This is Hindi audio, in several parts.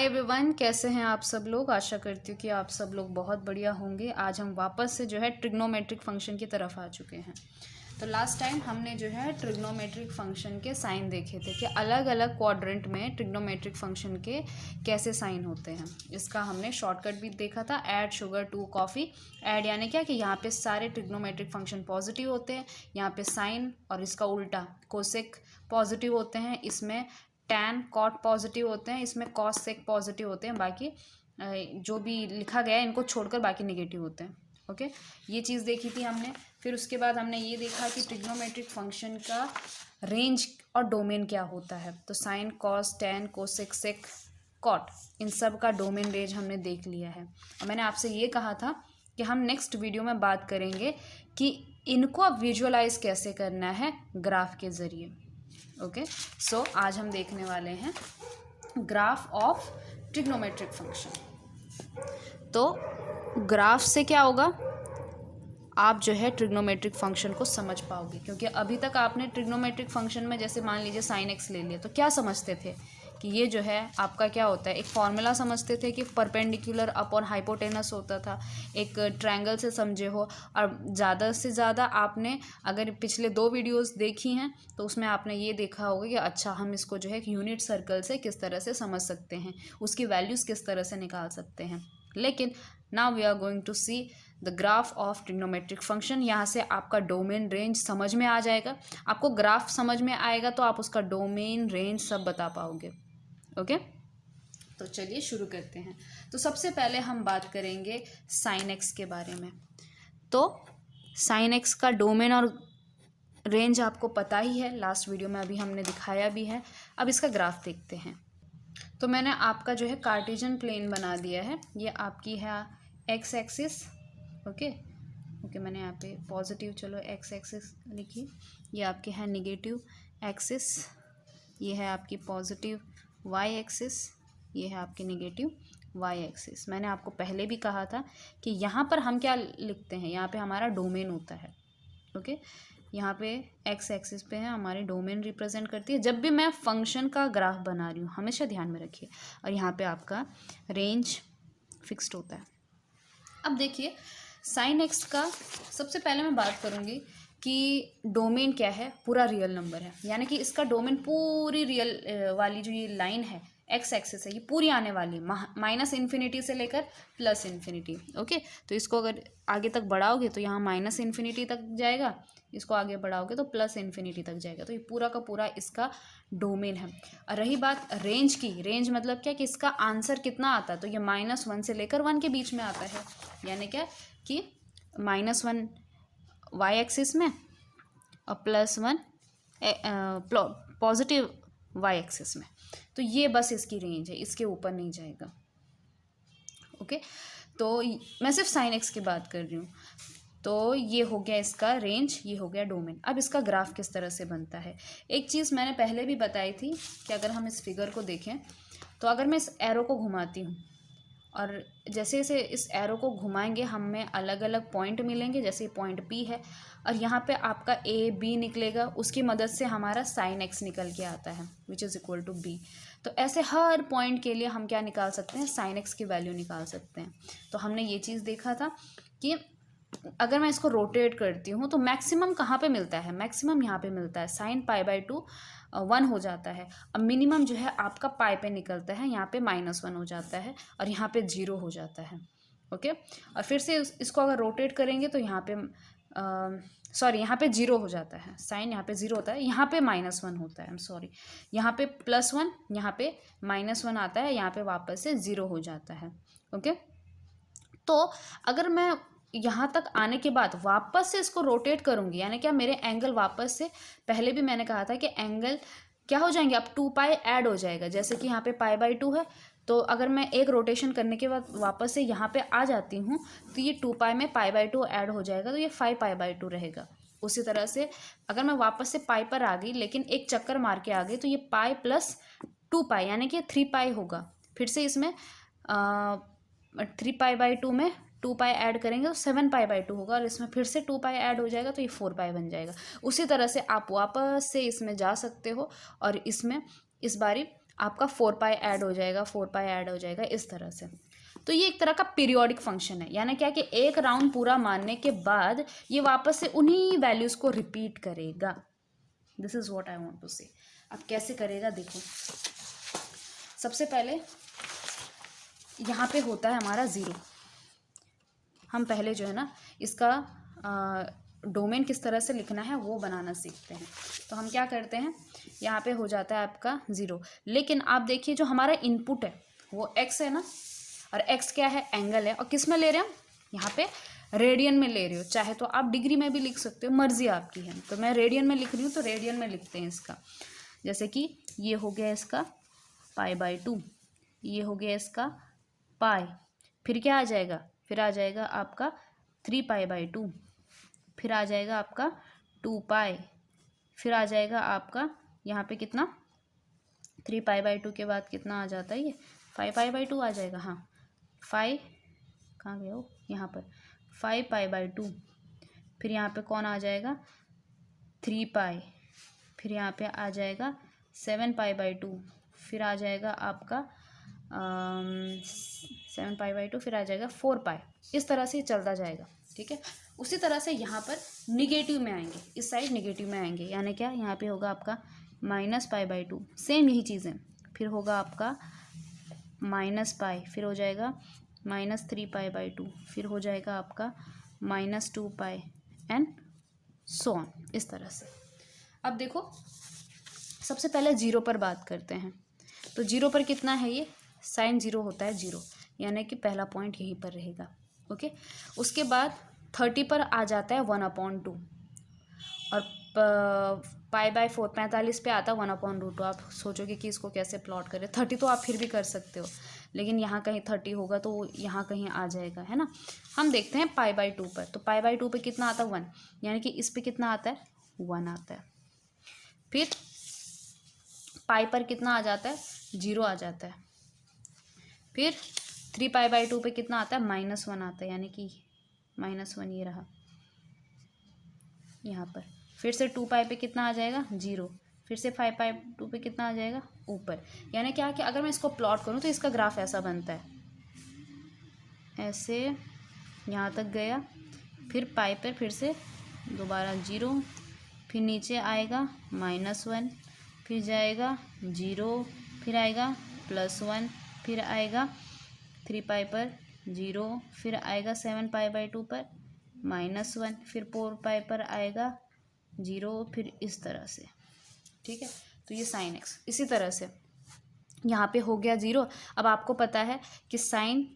हाय एवरीवन, कैसे हैं आप सब लोग। आशा करती हूँ कि आप सब लोग बहुत बढ़िया होंगे। आज हम वापस से जो है ट्रिग्नोमेट्रिक फंक्शन की तरफ आ चुके हैं। तो लास्ट टाइम हमने जो है ट्रिग्नोमेट्रिक फंक्शन के साइन देखे थे कि अलग अलग क्वाड्रेंट में ट्रिग्नोमेट्रिक फंक्शन के कैसे साइन होते हैं। इसका हमने शॉर्टकट भी देखा था, add sugar to coffee. Add यानी क्या कि यहाँ पे सारे ट्रिग्नोमेट्रिक फंक्शन पॉजिटिव होते हैं, यहाँ पे साइन और इसका उल्टा कोसेक पॉजिटिव होते हैं, इसमें टैन कॉट पॉजिटिव होते हैं, इसमें कॉस सेक पॉजिटिव होते हैं। बाकी जो भी लिखा गया है इनको छोड़कर बाकी नेगेटिव होते हैं। ओके, ये चीज़ देखी थी हमने। फिर उसके बाद हमने ये देखा कि ट्रिग्नोमेट्रिक फंक्शन का रेंज और डोमेन क्या होता है। तो sine cos tan cosec sec cot, इन सब का डोमेन रेंज हमने देख लिया है। और मैंने आपसे ये कहा था कि हम नेक्स्ट वीडियो में बात करेंगे कि इनको अब विजुअलाइज कैसे करना है ग्राफ के ज़रिए। ओके, सो आज हम देखने वाले हैं ग्राफ ऑफ ट्रिग्नोमेट्रिक फंक्शन। तो ग्राफ से क्या होगा, आप जो है ट्रिग्नोमेट्रिक फंक्शन को समझ पाओगे, क्योंकि अभी तक आपने ट्रिग्नोमेट्रिक फंक्शन में जैसे मान लीजिए साइन एक्स ले लिया तो क्या समझते थे कि ये जो है आपका क्या होता है, एक फॉर्मूला समझते थे कि परपेंडिकुलर अपॉन हाइपोटेनस होता था, एक ट्रायंगल से समझे हो। और ज़्यादा से ज़्यादा आपने अगर पिछले 2 वीडियोस देखी हैं तो उसमें आपने ये देखा होगा कि अच्छा हम इसको जो है एक यूनिट सर्कल से किस तरह से समझ सकते हैं, उसकी वैल्यूज़ किस तरह से निकाल सकते हैं। लेकिन now we are going to see the graph of trigonometric function. यहाँ से आपका डोमेन रेंज समझ में आ जाएगा। आपको ग्राफ समझ में आएगा तो आप उसका डोमेन रेंज सब बता पाओगे। ओके, तो चलिए शुरू करते हैं। तो सबसे पहले हम बात करेंगे साइन एक्स के बारे में। तो साइन एक्स का डोमेन और रेंज आपको पता ही है, लास्ट वीडियो में अभी हमने दिखाया भी है। अब इसका ग्राफ देखते हैं। तो मैंने आपका जो है कार्टेशियन प्लेन बना दिया है। ये आपकी है एक्स एक्सिस। ओके, मैंने यहाँ पे पॉजिटिव, चलो एक्स एक्सिस लिखिए। ये आपके है नेगेटिव एक्सिस, ये है आपकी पॉजिटिव वाई एक्सिस, ये है आपकी नेगेटिव वाई एक्सिस। मैंने आपको पहले भी कहा था कि यहाँ पर हम क्या लिखते हैं, यहाँ पे हमारा डोमेन होता है। ओके, यहाँ पे एक्स एक्सिस पे है हमारे डोमेन रिप्रेजेंट करती है। जब भी मैं फंक्शन का ग्राफ बना रही हूँ हमेशा ध्यान में रखिए। और यहाँ पे आपका रेंज फिक्स्ड होता है। अब देखिए साइन एक्स का सबसे पहले मैं बात करूँगी कि डोमेन क्या है, पूरा रियल नंबर है। यानी कि इसका डोमेन पूरी रियल वाली जो ये लाइन है एक्स एक्सिस है, ये पूरी आने वाली है माइनस इन्फिनिटी से लेकर प्लस इन्फिनिटी। ओके, तो इसको अगर आगे तक बढ़ाओगे तो यहाँ माइनस इन्फिनिटी तक जाएगा, इसको आगे बढ़ाओगे तो प्लस इन्फिनिटी तक जाएगा। तो ये पूरा का पूरा इसका डोमेन है। और रही बात रेंज की, रेंज मतलब क्या कि इसका आंसर कितना आता है, तो ये -1 से लेकर 1 के बीच में आता है। यानी क्या कि -1 वाई एक्सिस में और +1 पॉजिटिव वाई एक्सिस में। तो ये बस इसकी रेंज है, इसके ऊपर नहीं जाएगा। ओके, तो मैं सिर्फ साइन एक्स की बात कर रही हूँ। तो ये हो गया इसका रेंज, ये हो गया डोमेन। अब इसका ग्राफ किस तरह से बनता है, एक चीज़ मैंने पहले भी बताई थी कि अगर हम इस फिगर को देखें तो अगर मैं इस एरो को घुमाती हूँ और जैसे जैसे इस एरो को घुमाएंगे हमें अलग अलग पॉइंट मिलेंगे। जैसे पॉइंट पी है और यहाँ पे आपका ए बी निकलेगा, उसकी मदद से हमारा साइन एक्स निकल के आता है which is equal to B. तो ऐसे हर पॉइंट के लिए हम क्या निकाल सकते हैं, साइन एक्स की वैल्यू निकाल सकते हैं। तो हमने ये चीज़ देखा था कि अगर मैं इसको रोटेट करती हूँ तो मैक्सिमम कहाँ पे मिलता है, मैक्सिमम यहाँ पे मिलता है, साइन π/2 1 हो जाता है। अब मिनिमम जो है आपका पाई पे निकलता है, यहाँ पे -1 हो जाता है और यहाँ पे 0 हो जाता है। ओके, और फिर से इसको अगर रोटेट करेंगे तो यहाँ पे सॉरी यहाँ पे 0 हो जाता है, साइन यहाँ पे 0 होता है, यहाँ पे -1 होता है। आई एम सॉरी, यहाँ पे +1, यहाँ पे -1 आता है, यहाँ पे वापस से 0 हो जाता है। ओके, तो अगर मैं यहाँ तक आने के बाद वापस से इसको रोटेट करूँगी, यानी क्या मेरे एंगल वापस से, पहले भी मैंने कहा था कि एंगल क्या हो जाएंगे, अब 2π ऐड हो जाएगा। जैसे कि यहाँ पे π/2 है, तो अगर मैं एक रोटेशन करने के बाद वापस से यहाँ पे आ जाती हूँ तो ये 2π में π/2 ऐड हो जाएगा, तो ये 5π/2 रहेगा। उसी तरह से अगर मैं वापस से पाई पर आ गई लेकिन एक चक्कर मार के आ गई तो ये पाई प्लस 2π यानी कि 3π होगा। फिर से इसमें 3π/2 में 2π ऐड करेंगे तो 7π/2 होगा और इसमें फिर से 2π ऐड हो जाएगा तो ये 4π बन जाएगा। उसी तरह से आप वापस से इसमें जा सकते हो और इसमें इस बारी आपका 4 पाई ऐड हो जाएगा, 4 पाई ऐड हो जाएगा, इस तरह से। तो ये एक तरह का पीरियोडिक फंक्शन है, यानी क्या कि एक राउंड पूरा मारने के बाद ये वापस से उन्हीं वैल्यूज़ को रिपीट करेगा। This is what I want to say. अब कैसे करेगा देखो, सबसे पहले यहाँ पे होता है हमारा 0। हम पहले जो है ना इसका डोमेन किस तरह से लिखना है वो बनाना सीखते हैं। तो हम क्या करते हैं, यहाँ पे हो जाता है आपका 0, लेकिन आप देखिए जो हमारा इनपुट है वो x है ना, और x क्या है, एंगल है, और किस में ले रहे हैं हम, यहाँ पे रेडियन में ले रहे हो, चाहे तो आप डिग्री में भी लिख सकते हो, मर्जी आपकी है। तो मैं रेडियन में लिख रही हूँ, तो रेडियन में लिखते हैं इसका। जैसे कि ये हो गया इसका π/2, ये हो गया इसका पाई, फिर क्या आ जाएगा, फिर आ जाएगा आपका 3π/2, फिर आ जाएगा आपका 2 पाई, फिर आ जाएगा आपका यहाँ पे कितना, 3π/2 के बाद कितना आ जाता है, ये 5π/2 आ जाएगा। हाँ 5 कहाँ गया वो, यहाँ पर 5π/2, फिर यहाँ पे कौन आ जाएगा 3 पाई, फिर यहाँ पे आ जाएगा 7π/2, फिर आ जाएगा आपका 7π/2, फिर आ जाएगा 4 पाई। इस तरह से चलता जाएगा, ठीक है। उसी तरह से यहाँ पर निगेटिव में आएंगे, इस साइड निगेटिव में आएंगे, यानी क्या, यहाँ पे होगा आपका -π/2, सेम यही चीज़ें, फिर होगा आपका -पाई, फिर हो जाएगा -3π/2, फिर हो जाएगा आपका -2 पाई एंड सो ऑन, इस तरह से। अब देखो सबसे पहले 0 पर बात करते हैं। तो 0 पर कितना है, ये साइन 0 होता है 0, यानी कि पहला पॉइंट यहीं पर रहेगा, ओके। उसके बाद 30 पर आ जाता है 1/2, और π/4 45 पे आता है 1/√2। आप सोचोगे कि इसको कैसे प्लॉट करें, 30 तो आप फिर भी कर सकते हो, लेकिन यहाँ कहीं 30 होगा तो यहाँ कहीं आ जाएगा, है ना। हम देखते हैं π/2 पर, तो π/2 पे कितना आता है 1, यानी कि इस पे कितना आता है 1 आता है। फिर पाई पर कितना आ जाता है 0 आ जाता है। फिर 3π/2 पे कितना आता है -1 आता है, यानी कि -1 ये रहा यहाँ पर। फिर से 2 पाई पे कितना आ जाएगा 0, फिर से 5π/2 पे कितना आ जाएगा ऊपर, यानी क्या कि अगर मैं इसको प्लॉट करूँ तो इसका ग्राफ ऐसा बनता है, ऐसे यहाँ तक गया, फिर पाई पर फिर से दोबारा 0, फिर नीचे आएगा -1, फिर जाएगा 0, फिर आएगा +1, फिर आएगा 3 पाई पर 0, फिर आएगा 7π/2 पर -1, फिर 4 पाई पर आएगा 0, फिर इस तरह से, ठीक है। तो ये साइन x, इसी तरह से यहाँ पे हो गया 0। अब आपको पता है कि sine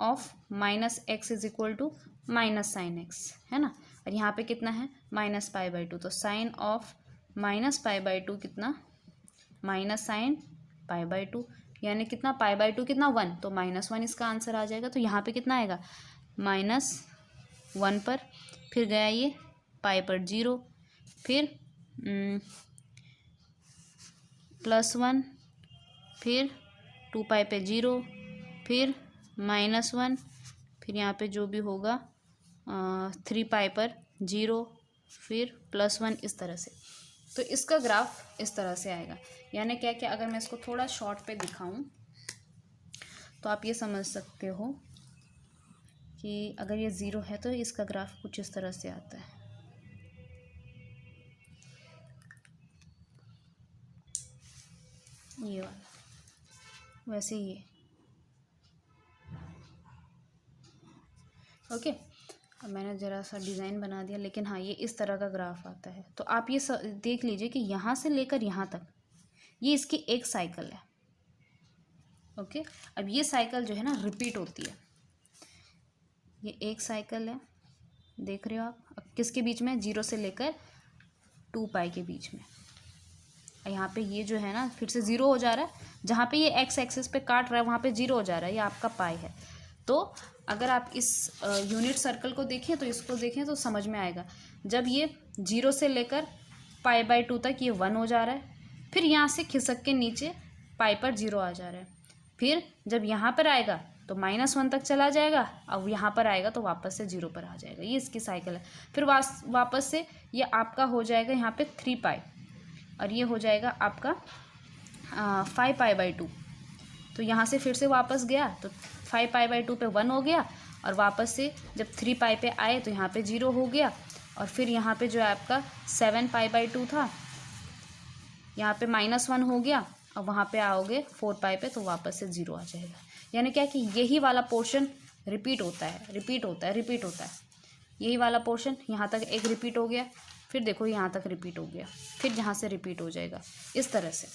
of -x is equal to -sin x, है ना, और यहाँ पे कितना है -π/2, तो साइन ऑफ -π/2 कितना -sin π/2, यानी कितना π/2 कितना 1, तो -1 इसका आंसर आ जाएगा। तो यहाँ पे कितना आएगा -1 पर, फिर गया ये पाई पर 0, फिर +1, फिर 2 पाई पे 0, फिर -1, फिर यहाँ पे जो भी होगा 3 पाई पर 0, फिर +1, इस तरह से। तो इसका ग्राफ इस तरह से आएगा, यानी क्या कि अगर मैं इसको थोड़ा शॉर्ट पे दिखाऊं तो आप ये समझ सकते हो कि अगर ये 0 है तो इसका ग्राफ कुछ इस तरह से आता है, ये वाला, वैसे ये, ओके। अब मैंने ज़रा सा डिज़ाइन बना दिया, लेकिन हाँ ये इस तरह का ग्राफ आता है। तो आप ये देख लीजिए कि यहाँ से लेकर यहाँ तक ये इसकी एक साइकिल है, ओके। अब ये साइकिल जो है ना रिपीट होती है, ये एक साइकिल है, देख रहे हो आप। अब किसके बीच में, 0 से लेकर 2 पाई के बीच में। यहाँ पे ये जो है ना फिर से 0 हो जा रहा है, जहाँ पे ये x एक्सिस पे काट रहा है वहाँ पे 0 हो जा रहा है, ये आपका पाई है। तो अगर आप इस यूनिट सर्कल को देखें तो इसको देखें तो समझ में आएगा, जब ये 0 से लेकर π/2 तक ये 1 हो जा रहा है, फिर यहाँ से खिसक के नीचे पाई पर 0 आ जा रहा है, फिर जब यहाँ पर आएगा तो -1 तक चला जाएगा, अब यहाँ पर आएगा तो वापस से 0 पर आ जाएगा, ये इसकी साइकिल है। फिर वापस से ये आपका हो जाएगा यहाँ पे 3 पाई, और ये हो जाएगा आपका 5π/2, तो यहाँ से फिर से वापस गया तो 5π/2 पे 1 हो गया, और वापस से जब 3π पे आए तो यहाँ पे 0 हो गया, और फिर यहाँ पे जो है आपका 7π/2 था, यहाँ पे -1 हो गया, और वहाँ पे आओगे 4π पे तो वापस से 0 आ जाएगा। यानी क्या कि यही वाला पोर्शन रिपीट होता है, रिपीट होता है, रिपीट होता है। यही वाला पोर्शन यहाँ तक एक रिपीट हो गया, फिर देखो यहाँ तक रिपीट हो गया, फिर यहाँ से रिपीट हो जाएगा, इस तरह से।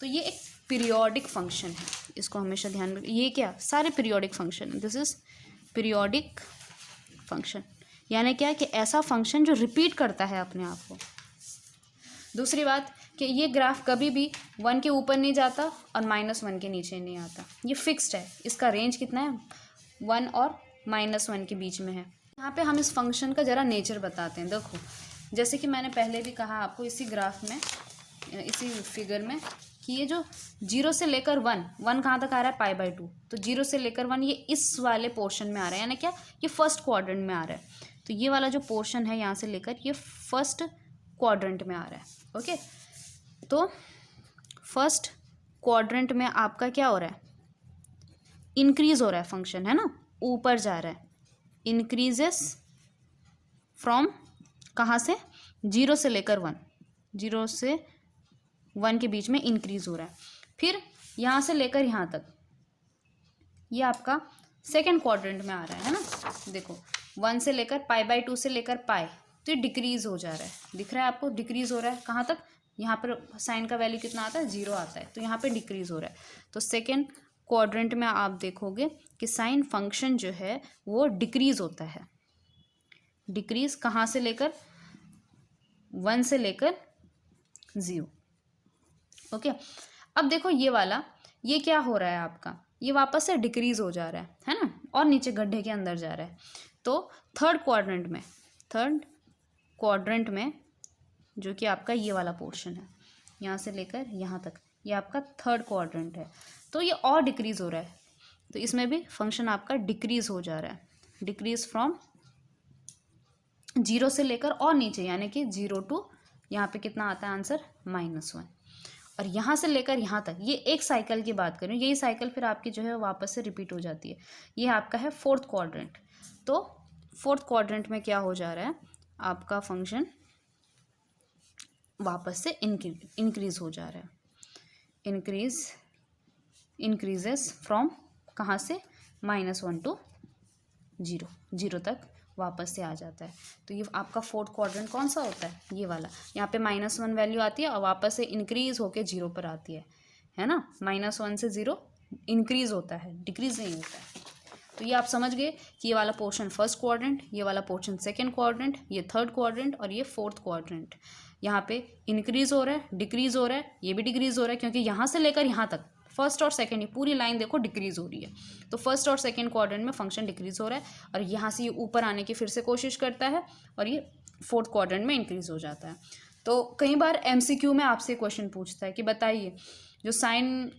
तो ये एक पीरियोडिक फंक्शन है, इसको हमेशा ध्यान में। ये क्या, सारे पीरियोडिक फंक्शन है, दिस इज पीरियोडिक फंक्शन। यानी क्या कि ऐसा फंक्शन जो रिपीट करता है अपने आप को। दूसरी बात कि ये ग्राफ कभी भी 1 के ऊपर नहीं जाता और -1 के नीचे नहीं आता, ये फिक्स्ड है। इसका रेंज कितना है, 1 और -1 के बीच में है। यहाँ पे हम इस फंक्शन का ज़रा नेचर बताते हैं। देखो, जैसे कि मैंने पहले भी कहा आपको इसी ग्राफ में, इसी फिगर में, कि ये जो 0 से लेकर 1 कहाँ तक आ रहा है, π/2, तो 0 से लेकर 1 ये इस वाले पोर्शन में आ रहा है, यानी क्या, ये फर्स्ट क्वाड्रेंट में आ रहा है। तो ये वाला जो पोर्शन है यहाँ से लेकर ये फर्स्ट क्वाड्रेंट में आ रहा है। ओके, तो फर्स्ट क्वाड्रेंट में आपका क्या हो रहा है, इंक्रीज हो रहा है फंक्शन, है ना, ऊपर जा रहा है, इंक्रीजेस फ्रॉम कहाँ से, 0 से लेकर 1, 0 से 1 के बीच में इंक्रीज हो रहा है। फिर यहाँ से लेकर यहाँ तक ये आपका सेकेंड क्वाड्रेंट में आ रहा है ना। देखो 1 से लेकर π/2 से लेकर पाई, तो ये डिक्रीज हो जा रहा है, दिख रहा है आपको, डिक्रीज हो रहा है। कहाँ तक, यहाँ पर साइन का वैल्यू कितना आता है, 0 आता है, तो यहाँ पे डिक्रीज हो रहा है। तो सेकेंड क्वाड्रेंट में आप देखोगे कि साइन फंक्शन जो है वो डिक्रीज होता है। डिक्रीज कहाँ से लेकर, 1 से लेकर 0। ओके, अब देखो ये वाला, ये क्या हो रहा है आपका, ये वापस से डिक्रीज हो जा रहा है ना, और नीचे गड्ढे के अंदर जा रहा है। तो थर्ड क्वाड्रेंट में जो कि आपका ये वाला पोर्शन है, यहाँ से लेकर यहाँ तक, ये आपका थर्ड क्वाड्रेंट है, तो ये और डिक्रीज हो रहा है। तो इसमें भी फंक्शन आपका डिक्रीज हो जा रहा है, डिक्रीज फ्रॉम 0 से लेकर और नीचे, यानी कि 0 टू यहाँ पे कितना आता है आंसर, -1। और यहाँ से लेकर यहाँ तक, ये एक साइकिल की बात करें, यही साइकिल फिर आपकी जो है वापस से रिपीट हो जाती है। ये आपका है फोर्थ क्वाड्रेंट। तो फोर्थ क्वाड्रेंट में क्या हो जा रहा है, आपका फंक्शन वापस से इंक्रीज हो जा रहा है, इंक्रीजेस फ्रॉम कहाँ से, -1 टू 0 तक वापस से आ जाता है। तो ये आपका फोर्थ क्वाड्रेंट कौन सा होता है, ये वाला। यहाँ पे -1 वैल्यू आती है और वापस से इंक्रीज होके 0 पर आती है ना। -1 से 0 इंक्रीज होता है, डिक्रीज नहीं होता है। तो ये आप समझ गए कि ये वाला पोर्शन फर्स्ट क्वाड्रेंट, ये वाला पोर्शन सेकेंड क्वाड्रेंट, ये थर्ड क्वाड्रेंट और ये फोर्थ क्वाड्रेंट। यहाँ पे इंक्रीज हो रहा है, डिक्रीज हो रहा है, ये भी डिक्रीज हो रहा है, क्योंकि यहाँ से लेकर यहाँ तक फर्स्ट और सेकंड, ये पूरी लाइन देखो डिक्रीज हो रही है। तो फर्स्ट और सेकंड क्वाड्रेंट में फंक्शन डिक्रीज हो रहा है, और यहाँ से ये ऊपर आने की फिर से कोशिश करता है, और ये फोर्थ क्वाड्रेंट में इंक्रीज हो जाता है। तो कई बार MCQ में आपसे क्वेश्चन पूछता है कि बताइए जो साइन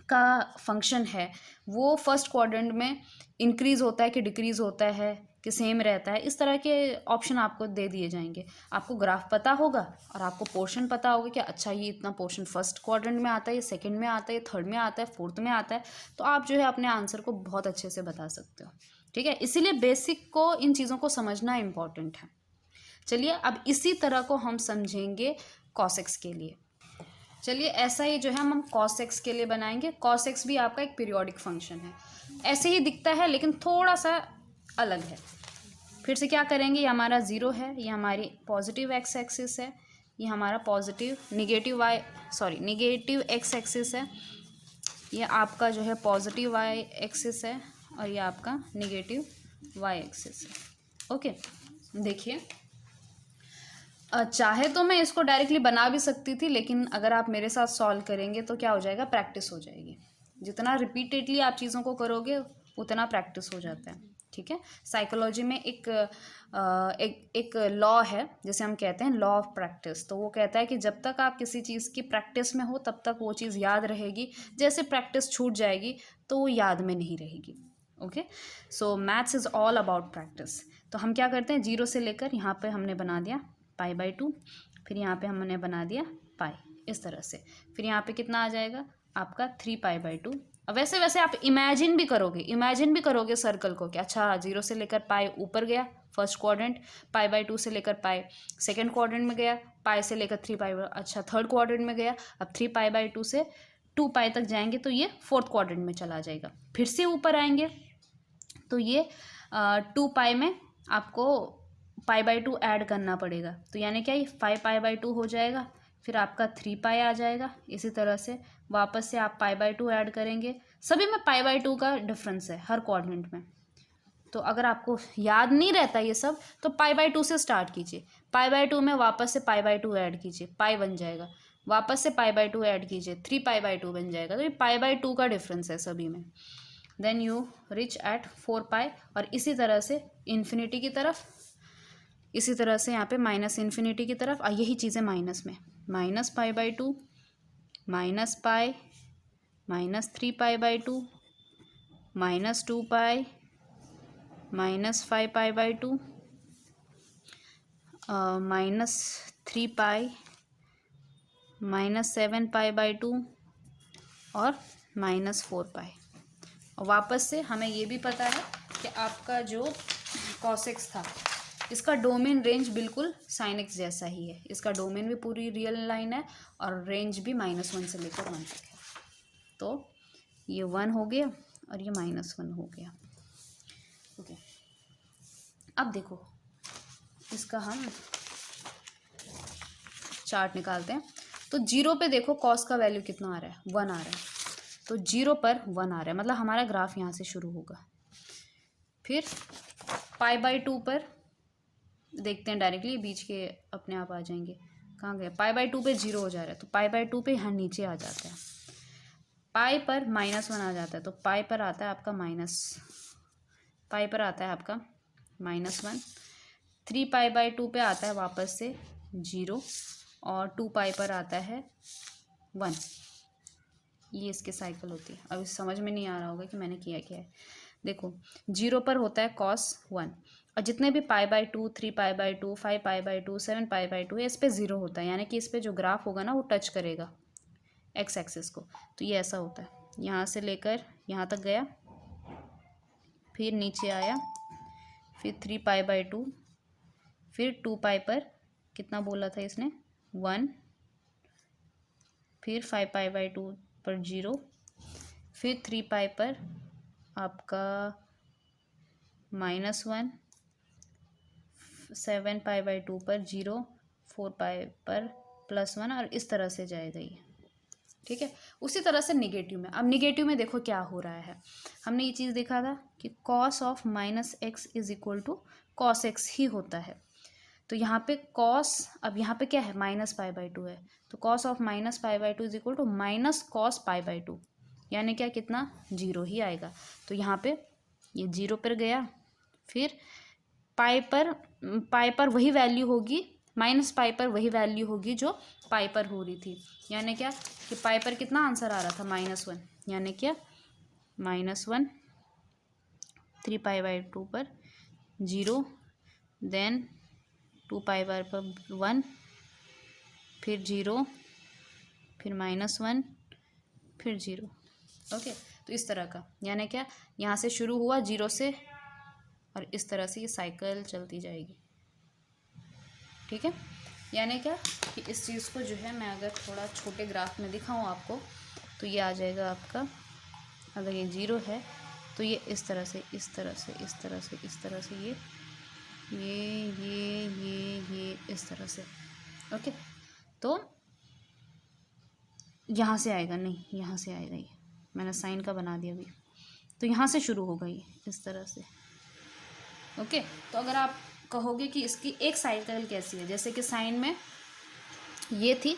का फंक्शन है वो फर्स्ट क्वाड्रेंट में इंक्रीज होता है कि डिक्रीज होता है कि सेम रहता है। इस तरह के ऑप्शन आपको दे दिए जाएंगे। आपको ग्राफ पता होगा और आपको पोर्शन पता होगा कि अच्छा ये इतना पोर्शन फर्स्ट क्वाड्रेंट में आता है, ये सेकंड में आता है, ये थर्ड में आता है, फोर्थ में आता है, तो आप जो है अपने आंसर को बहुत अच्छे से बता सकते हो। ठीक है, इसीलिए बेसिक को, इन चीज़ों को समझना इम्पॉर्टेंट है। चलिए अब इसी तरह को हम समझेंगे cos x के लिए। चलिए ऐसा ही जो है हम cos x के लिए बनाएंगे। cos x भी आपका एक पीरियोडिक फंक्शन है, ऐसे ही दिखता है लेकिन थोड़ा सा अलग है। फिर से क्या करेंगे, ये हमारा 0 है, ये हमारी पॉजिटिव x एक्सिस है, ये हमारा निगेटिव x एक्सिस है, ये आपका जो है पॉजिटिव y एक्सिस है, और ये आपका निगेटिव y एक्सिस है। ओके, देखिए चाहे तो मैं इसको डायरेक्टली बना भी सकती थी, लेकिन अगर आप मेरे साथ सॉल्व करेंगे तो क्या हो जाएगा, प्रैक्टिस हो जाएगी। जितना रिपीटेडली आप चीज़ों को करोगे उतना प्रैक्टिस हो जाता है। ठीक है, साइकोलॉजी में एक लॉ है, जैसे हम कहते हैं लॉ ऑफ प्रैक्टिस। तो वो कहता है कि जब तक आप किसी चीज़ की प्रैक्टिस में हो तब तक वो चीज़ याद रहेगी, जैसे प्रैक्टिस छूट जाएगी तो वो याद में नहीं रहेगी। Okay, so maths is all about practice. तो हम क्या करते हैं, 0 से लेकर यहाँ पे हमने बना दिया π/2, फिर यहाँ पे हमने बना दिया पाई, इस तरह से। फिर यहाँ पे कितना आ जाएगा आपका 3π/2। अब वैसे वैसे आप इमेजिन भी करोगे सर्कल को कि अच्छा 0 से लेकर पाई ऊपर गया फर्स्ट क्वाड्रेंट, π/2 से लेकर पाई सेकेंड क्वाड्रेंट में गया, पाई से लेकर 3π अच्छा थर्ड क्वाड्रेंट में गया। अब 3π/2 से 2π तक जाएंगे तो ये फोर्थ क्वाड्रेंट में चला जाएगा। फिर से ऊपर आएंगे तो ये 2π में आपको π/2 ऐड करना पड़ेगा, तो यानी क्या ये 5π/2 हो जाएगा। फिर आपका 3π आ जाएगा। इसी तरह से वापस से आप π/2 ऐड करेंगे। सभी में π/2 का डिफरेंस है हर क्वाड्रेंट में। तो अगर आपको याद नहीं रहता ये सब तो π/2 से स्टार्ट कीजिए। π/2 में वापस से π/2 ऐड कीजिए, पाई बन जाएगा। वापस से π/2 ऐड कीजिए, 3π/2 बन जाएगा। तो ये π/2 का डिफरेंस है सभी में। Then you reach at 4π। और इसी तरह से इन्फिनिटी की तरफ, इसी तरह से यहाँ पे माइनस इन्फिनिटी की तरफ। और यही चीज़ें माइनस में, -π/2 -π -3π/2 -2π -5π/2 -3π -7π/2 और -4π। और वापस से हमें ये भी पता है कि आपका जो cos x था इसका डोमेन रेंज बिल्कुल sin x जैसा ही है। इसका डोमेन भी पूरी रियल लाइन है और रेंज भी -1 से लेकर 1 तक है। तो ये 1 हो गया और ये -1 हो गया। ओके, अब देखो इसका हम चार्ट निकालते हैं। तो 0 पे देखो कॉस का वैल्यू कितना आ रहा है, 1 आ रहा है। तो 0 पर 1 आ रहा है, मतलब हमारा ग्राफ यहाँ से शुरू होगा। फिर π/2 पर देखते हैं डायरेक्टली, बीच के अपने आप आ जाएंगे। कहाँ गए, π/2 पे 0 हो जा रहा है तो π/2 पे यहाँ नीचे आ जाता है। पाई पर -1 आ जाता है तो पाई पर आता है आपका पाई पर आता है आपका -1। 3π/2 पे आता है वापस से 0 और 2π पर आता है 1। ये इसके साइकिल होती है। अब समझ में नहीं आ रहा होगा कि मैंने किया क्या है। देखो 0 पर होता है cos 1 और जितने भी π/2 3π/2 5π/2 7π/2 इस पे 0 होता है, यानी कि इस पे जो ग्राफ होगा ना वो टच करेगा एक्स एक्सिस को। तो ये ऐसा होता है, यहाँ से लेकर यहाँ तक गया, फिर नीचे आया, फिर 3π/2, फिर 2π पर कितना बोला था इसने 1, फिर 5π/2 पर 0, फिर 3π पर आपका -1, 7π/2 पर 0, 4π पर +1 और इस तरह से जाएगा ये। ठीक है, उसी तरह से निगेटिव में। अब निगेटिव में देखो क्या हो रहा है। हमने ये चीज़ देखा था कि cos of -x is equal to cos x ही होता है। तो यहाँ पे cos, अब यहाँ पे क्या है -π/2 है, तो cos of -π/2 is equal to -cos π/2, यानी क्या कितना 0 ही आएगा। तो यहाँ पे ये 0 पर गया, फिर पाई पर वही वैल्यू होगी, -π पर वही वैल्यू होगी जो पाई पर हो रही थी। यानी क्या कि पाई पर कितना आंसर आ रहा था -1, यानी क्या -1, 3π/2 पर 0, देन 2π पर 1, फिर 0, फिर -1, फिर 0। ओके, तो इस तरह का, यानी क्या यहाँ से शुरू हुआ 0 से और इस तरह से ये साइकिल चलती जाएगी। ठीक है, यानी क्या कि इस चीज़ को जो है मैं अगर थोड़ा छोटे ग्राफ में दिखाऊं आपको तो ये आ जाएगा आपका, अगर ये 0 है तो ये इस तरह से इस तरह से इस तरह से इस तरह से ये इस तरह से। ओके, तो यहाँ से आएगा, नहीं यहाँ से आएगा, ये मैंने साइन का बना दिया अभी, तो यहाँ से शुरू होगा ये इस तरह से। ओके, तो अगर आप कहोगे कि इसकी एक साइकिल कैसी है, जैसे कि साइन में ये थी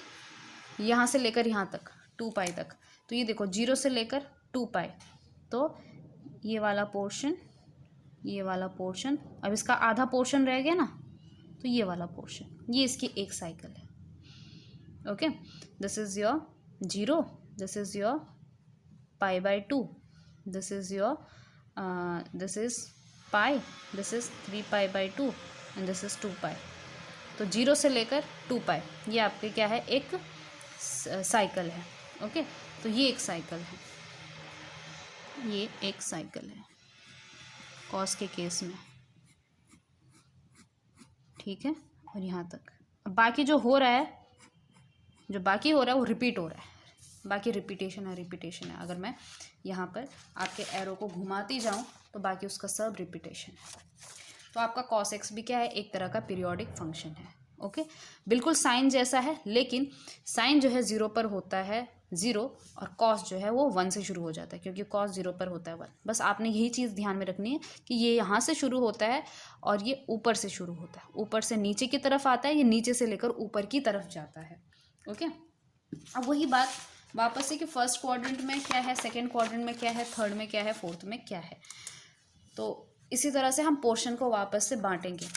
यहाँ से लेकर यहाँ तक 2π तक, तो ये देखो 0 से लेकर 2π, तो ये वाला पोर्शन, ये वाला पोर्शन, अब इसका आधा पोर्शन रह गया ना, तो ये वाला पोर्शन, ये इसकी एक साइकिल है। Okay, this is your 0, this is your π/2, this is your this is pi, this is 3π/2 and this is 2π। तो 0 से लेकर 2π ये आपके क्या है, एक साइकिल है। ओके, तो ये एक साइकिल है, ये एक साइकिल है कॉस के केस में, ठीक है। और यहाँ तक अब बाकी जो हो रहा है, जो बाकी हो रहा है वो रिपीट हो रहा है, बाकी रिपीटेशन है, रिपीटेशन है। अगर मैं यहाँ पर आपके एरो को घुमाती जाऊँ तो बाकी उसका सब रिपीटेशन है। तो आपका cos x भी क्या है, एक तरह का पीरियोडिक फंक्शन है। ओके, बिल्कुल साइन जैसा है, लेकिन साइन जो है 0 पर होता है 0 और cos जो है वो 1 से शुरू हो जाता है, क्योंकि cos 0 पर होता है 1। बस आपने यही चीज़ ध्यान में रखनी है कि ये यहाँ से शुरू होता है और ये ऊपर से शुरू होता है, ऊपर से नीचे की तरफ आता है, ये नीचे से लेकर ऊपर की तरफ जाता है। ओके, अब वही बात वापस से कि फर्स्ट क्वाड्रेंट में क्या है, सेकेंड क्वाड्रेंट में क्या है, थर्ड में क्या है, फोर्थ में क्या है। तो इसी तरह से हम पोर्शन को वापस से बांटेंगे।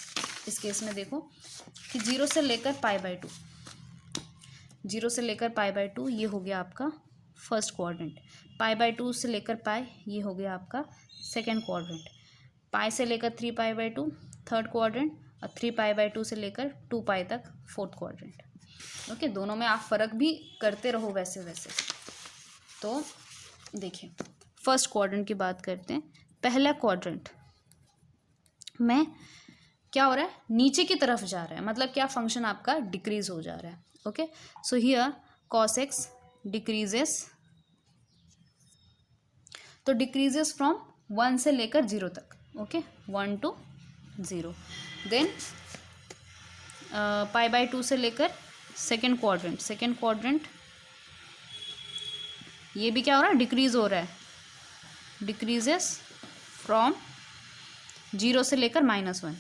इस केस में देखो कि 0 से लेकर π/2, 0 से लेकर π/2 ये हो गया आपका फर्स्ट क्वाड्रेंट, π/2 से लेकर पाई ये हो गया आपका सेकेंड क्वाड्रेंट, पाई से लेकर 3π/2 थर्ड क्वाड्रेंट, और 3π/2 से लेकर 2π तक फोर्थ क्वाड्रेंट। ओके, दोनों में आप फ़र्क भी करते रहो वैसे वैसे। तो देखिए फर्स्ट क्वाड्रेंट की बात करते हैं। पहला क्वाड्रेंट में क्या हो रहा है, नीचे की तरफ जा रहा है, मतलब क्या, फंक्शन आपका डिक्रीज हो जा रहा है। Okay, so here cos x decreases, तो डिक्रीजेस फ्रॉम 1 से लेकर 0 तक। Okay, 1 to 0। देन π/2 से लेकर सेकेंड क्वाड्रेंट, सेकेंड क्वाड्रेंट ये भी क्या हो रहा है, डिक्रीज हो रहा है, डिक्रीजेस फ्रॉम 0 से लेकर -1,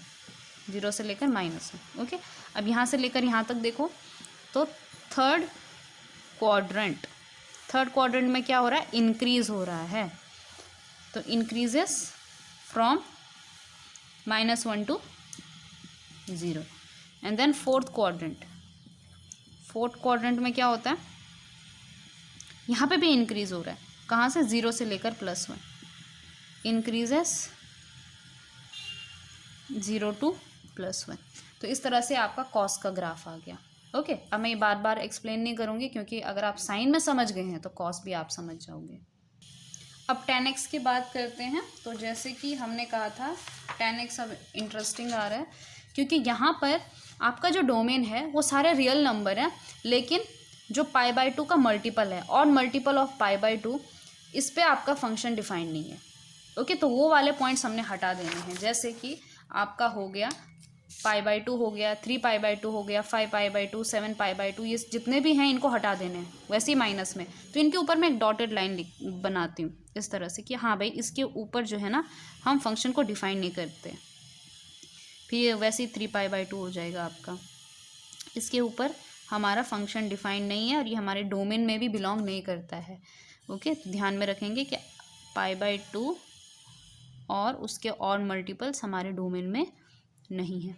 0 से लेकर -1। ओके, अब यहाँ से लेकर यहाँ तक देखो तो थर्ड क्वाड्रेंट, थर्ड क्वाड्रेंट में क्या हो रहा है, इंक्रीज हो रहा है, तो increases from -1 to 0। And then fourth quadrant, fourth quadrant में क्या होता है, यहाँ पे भी इंक्रीज हो रहा है, कहाँ से, 0 से लेकर +1, इंक्रीजेस 0 to +1। तो इस तरह से आपका कॉस का ग्राफ आ गया। ओके, अब मैं ये बार बार एक्सप्लेन नहीं करूँगी, क्योंकि अगर आप साइन में समझ गए हैं तो कॉस भी आप समझ जाओगे। अब tan x की बात करते हैं। तो जैसे कि हमने कहा था tan x अब इंटरेस्टिंग आ रहा है, क्योंकि यहाँ पर आपका जो डोमेन है वो सारे रियल नंबर हैं, लेकिन जो π/2 का मल्टीपल है और मल्टीपल ऑफ π/2, इस पर आपका फंक्शन डिफाइंड नहीं है। ओके, तो वो वाले पॉइंट्स हमने हटा देने हैं। जैसे कि आपका हो गया π/2 हो गया, 3π/2 हो गया, 5π/2, 7π/2, ये जितने भी हैं इनको हटा देने हैं, वैसे ही माइनस में। तो इनके ऊपर मैं एक डॉटेड लाइन बनाती हूँ इस तरह से कि हाँ भाई, इसके ऊपर जो है ना हम फंक्शन को डिफाइन नहीं करते, फिर वैसे ही 3π/2 हो जाएगा आपका। इसके ऊपर हमारा फंक्शन डिफाइन नहीं है और ये हमारे डोमेन में भी बिलोंग नहीं करता है। ओके, तो ध्यान में रखेंगे कि π/2 और उसके और मल्टीपल्स हमारे डोमेन में नहीं है।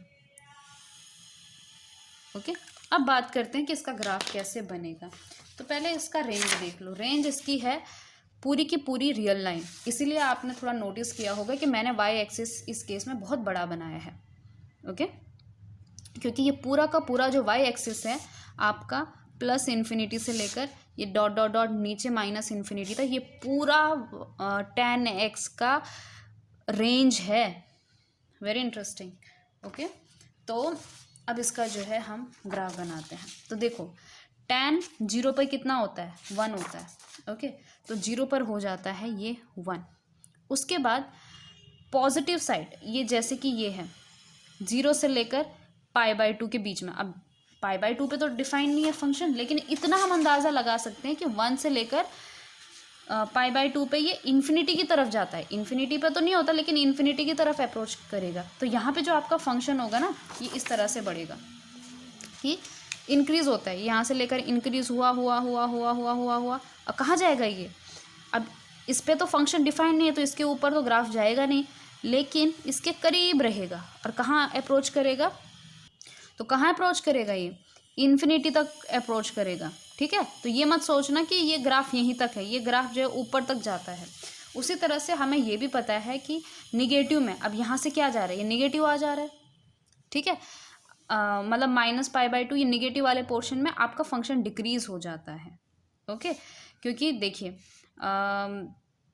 ओके, अब बात करते हैं कि इसका ग्राफ कैसे बनेगा। तो पहले इसका रेंज देख लो। रेंज इसकी है पूरी की पूरी रियल लाइन, इसीलिए आपने थोड़ा नोटिस किया होगा कि मैंने वाई एक्सिस इस केस में बहुत बड़ा बनाया है। ओके, क्योंकि ये पूरा का पूरा जो वाई एक्सिस है आपका +∞ से लेकर ये डॉट डॉट डॉट नीचे -∞ तक, ये पूरा tan x का रेंज है। Very interesting. ओके, तो अब इसका जो है हम ग्राफ बनाते हैं। तो देखो tan 0 पर कितना होता है, 1 होता है। ओके, तो 0 पर हो जाता है ये 1। उसके बाद पॉजिटिव साइड, ये जैसे कि ये है 0 से लेकर π/2 के बीच में। अब π/2 पे तो डिफाइन नहीं है फंक्शन, लेकिन इतना हम अंदाज़ा लगा सकते हैं कि 1 से लेकर π/2 पे ये इन्फिनिटी की तरफ जाता है। इन्फिनिटी पे तो नहीं होता, लेकिन इन्फिनिटी की तरफ अप्रोच करेगा। तो यहाँ पे जो आपका फंक्शन होगा ना, ये इस तरह से बढ़ेगा कि इंक्रीज़ होता है, यहाँ से लेकर इंक्रीज़ हुआ हुआ हुआ हुआ हुआ हुआ हुआ, अब कहाँ जाएगा ये। अब इस पर तो फंक्शन डिफाइन नहीं है, तो इसके ऊपर तो ग्राफ जाएगा नहीं, लेकिन इसके करीब रहेगा। और कहाँ अप्रोच करेगा, तो कहाँ अप्रोच करेगा, ये इन्फिनिटी तक अप्रोच करेगा। ठीक है, तो ये मत सोचना कि ये ग्राफ यहीं तक है, ये ग्राफ जो है ऊपर तक जाता है। उसी तरह से हमें ये भी पता है कि निगेटिव में अब यहाँ से क्या जा रहा है, ये निगेटिव आ जा रहा है। ठीक है, मतलब -π/2 ये निगेटिव वाले पोर्शन में आपका फंक्शन डिक्रीज हो जाता है। ओके, क्योंकि देखिए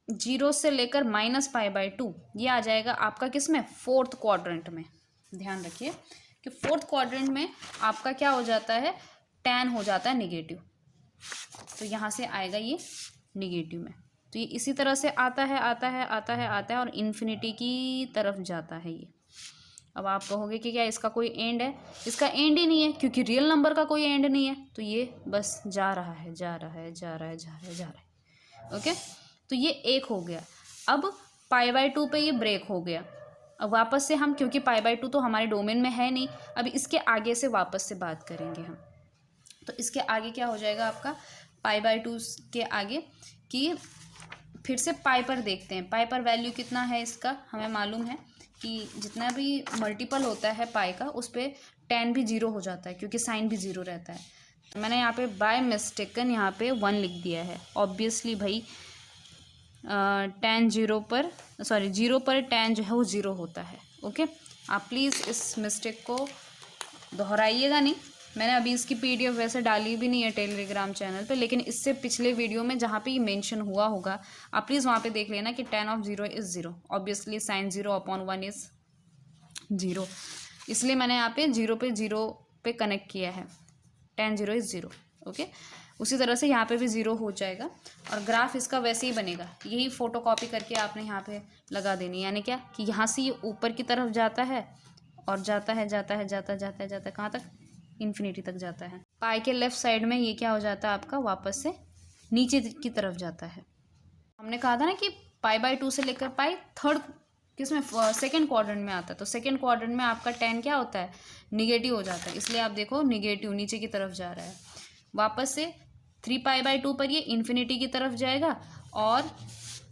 0 से लेकर -π/2 ये आ जाएगा आपका किस में, फोर्थ क्वाड्रेंट में। ध्यान रखिए कि फोर्थ क्वाड्रेंट में आपका क्या हो जाता है, tan हो जाता है निगेटिव, तो यहाँ से आएगा ये निगेटिव में। तो ये इसी तरह से आता है आता है आता है आता है और इन्फिनिटी की तरफ जाता है ये। अब आप कहोगे कि क्या इसका कोई एंड है, इसका एंड ही नहीं है, क्योंकि रियल नंबर का कोई एंड नहीं है, तो ये बस जा रहा है जा रहा है जा रहा है जा रहा है जा रहा है। ओके, तो ये एक हो गया। अब π/2 पे ये ब्रेक हो गया। अब वापस से हम, क्योंकि π/2 तो हमारे डोमेन में है नहीं, अब इसके आगे से वापस से बात करेंगे हम। तो इसके आगे क्या हो जाएगा आपका, π/2 के आगे कि फिर से पाई पर देखते हैं। पाई पर वैल्यू कितना है इसका, हमें मालूम है कि जितना भी मल्टीपल होता है पाई का उस पर tan भी 0 हो जाता है, क्योंकि साइन भी 0 रहता है। तो मैंने यहाँ पे बाय मिस्टेकन यहाँ पे 1 लिख दिया है। ऑब्वियसली भाई tan 0 पर, सॉरी 0 पर tan जो है वो 0 होता है। ओके, आप प्लीज़ इस मिस्टेक को दोहराइएगा नहीं। मैंने अभी इसकी PDF वैसे डाली भी नहीं है टेलीग्राम चैनल पे, लेकिन इससे पिछले वीडियो में जहाँ पे ये मेंशन हुआ होगा आप प्लीज़ वहाँ पे देख लेना कि tan of 0 is 0, obviously sin 0/1 is 0, इसलिए मैंने यहाँ पे 0 पे कनेक्ट किया है, tan 0 इज़ 0। ओके, उसी तरह से यहाँ पे भी 0 हो जाएगा और ग्राफ इसका वैसे ही बनेगा। यही फ़ोटो कॉपी करके आपने यहाँ पे लगा देनी, यानी क्या कि यहाँ से ये ऊपर की तरफ जाता है और जाता है जाता है जाता जाता जाता कहाँ तक, इन्फिनिटी तक जाता है। पाई के लेफ्ट साइड में ये क्या हो जाता है आपका, वापस से नीचे की तरफ जाता है। हमने कहा था ना कि π/2 से लेकर पाई थर्ड किसमें, सेकंड क्वाड्रेंट में आता है, तो सेकंड क्वाड्रेंट में आपका tan क्या होता है, निगेटिव हो जाता है, इसलिए आप देखो निगेटिव नीचे की तरफ जा रहा है। वापस से 3π/2 पर ये इन्फिनिटी की तरफ जाएगा और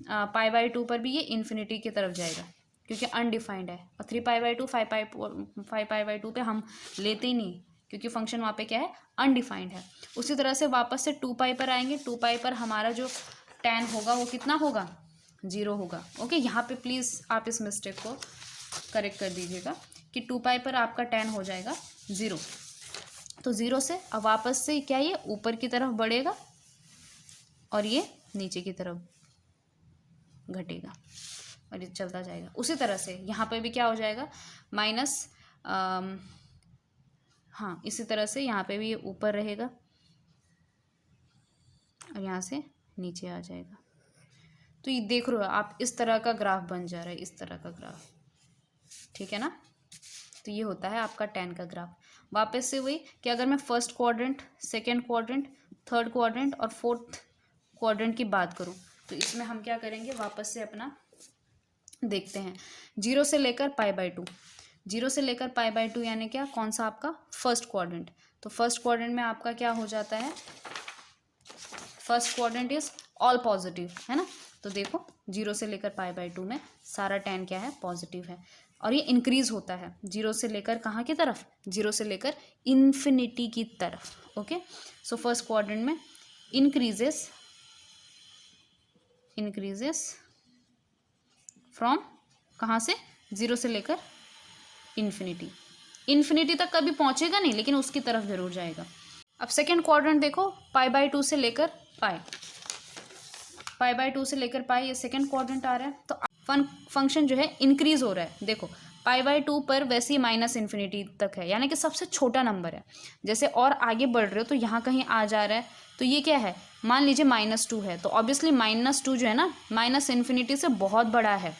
π/2 पर भी ये इन्फिनिटी की तरफ जाएगा, क्योंकि अनडिफाइंड है। और 3π/2 5π/2 पे हम लेते ही नहीं, क्योंकि फंक्शन वहाँ पे क्या है, अनडिफाइंड है। उसी तरह से वापस से 2π पर आएंगे, 2π पर हमारा जो tan होगा वो कितना होगा, 0 होगा। ओके, यहाँ पे प्लीज़ आप इस मिस्टेक को करेक्ट कर दीजिएगा कि 2π पर आपका tan हो जाएगा 0। तो 0 से अब वापस से क्या, ये ऊपर की तरफ बढ़ेगा और ये नीचे की तरफ घटेगा और ये चलता जाएगा। उसी तरह से यहाँ पे भी क्या हो जाएगा, माइनस, हाँ इसी तरह से यहाँ पे भी ये ऊपर रहेगा और यहाँ से नीचे आ जाएगा। तो ये देख रहे हो आप, इस तरह का ग्राफ बन जा रहा है, इस तरह का ग्राफ, ठीक है ना। तो ये होता है आपका tan का ग्राफ। वापस से वही कि अगर मैं first quadrant, second quadrant, third quadrant और फोर्थ क्वाड्रेंट की बात करूँ, तो इसमें हम क्या करेंगे, वापस से अपना देखते हैं 0 से लेकर π/2, 0 से लेकर π/2 यानी क्या, कौन सा आपका फर्स्ट क्वाड्रेंट। तो फर्स्ट क्वाड्रेंट में आपका क्या हो जाता है, first quadrant is all positive, है ना। तो देखो 0 से लेकर π/2 में सारा tan क्या है, पॉजिटिव है और ये इंक्रीज होता है 0 से लेकर कहाँ की तरफ, 0 से लेकर इन्फिनिटी की तरफ। ओके, सो फर्स्ट क्वाड्रेंट में इंक्रीजेस फ्रॉम कहाँ से, 0 से लेकर इन्फिनिटी तक कभी पहुँचेगा नहीं, लेकिन उसकी तरफ जरूर जाएगा। अब सेकेंड क्वाड्रेंट देखो, π/2 से लेकर π/2 से लेकर ये सेकेंड क्वाड्रेंट आ रहा है। तो फंक्शन जो है इंक्रीज हो रहा है। देखो π/2 पर वैसे ही -इन्फिनिटी तक है, यानी कि सबसे छोटा नंबर है। जैसे और आगे बढ़ रहे हो तो यहाँ कहीं आ जा रहा है, तो ये क्या है, मान लीजिए -2 है, तो ऑब्वियसली -2 जो है ना -इन्फिनिटी से बहुत बड़ा है।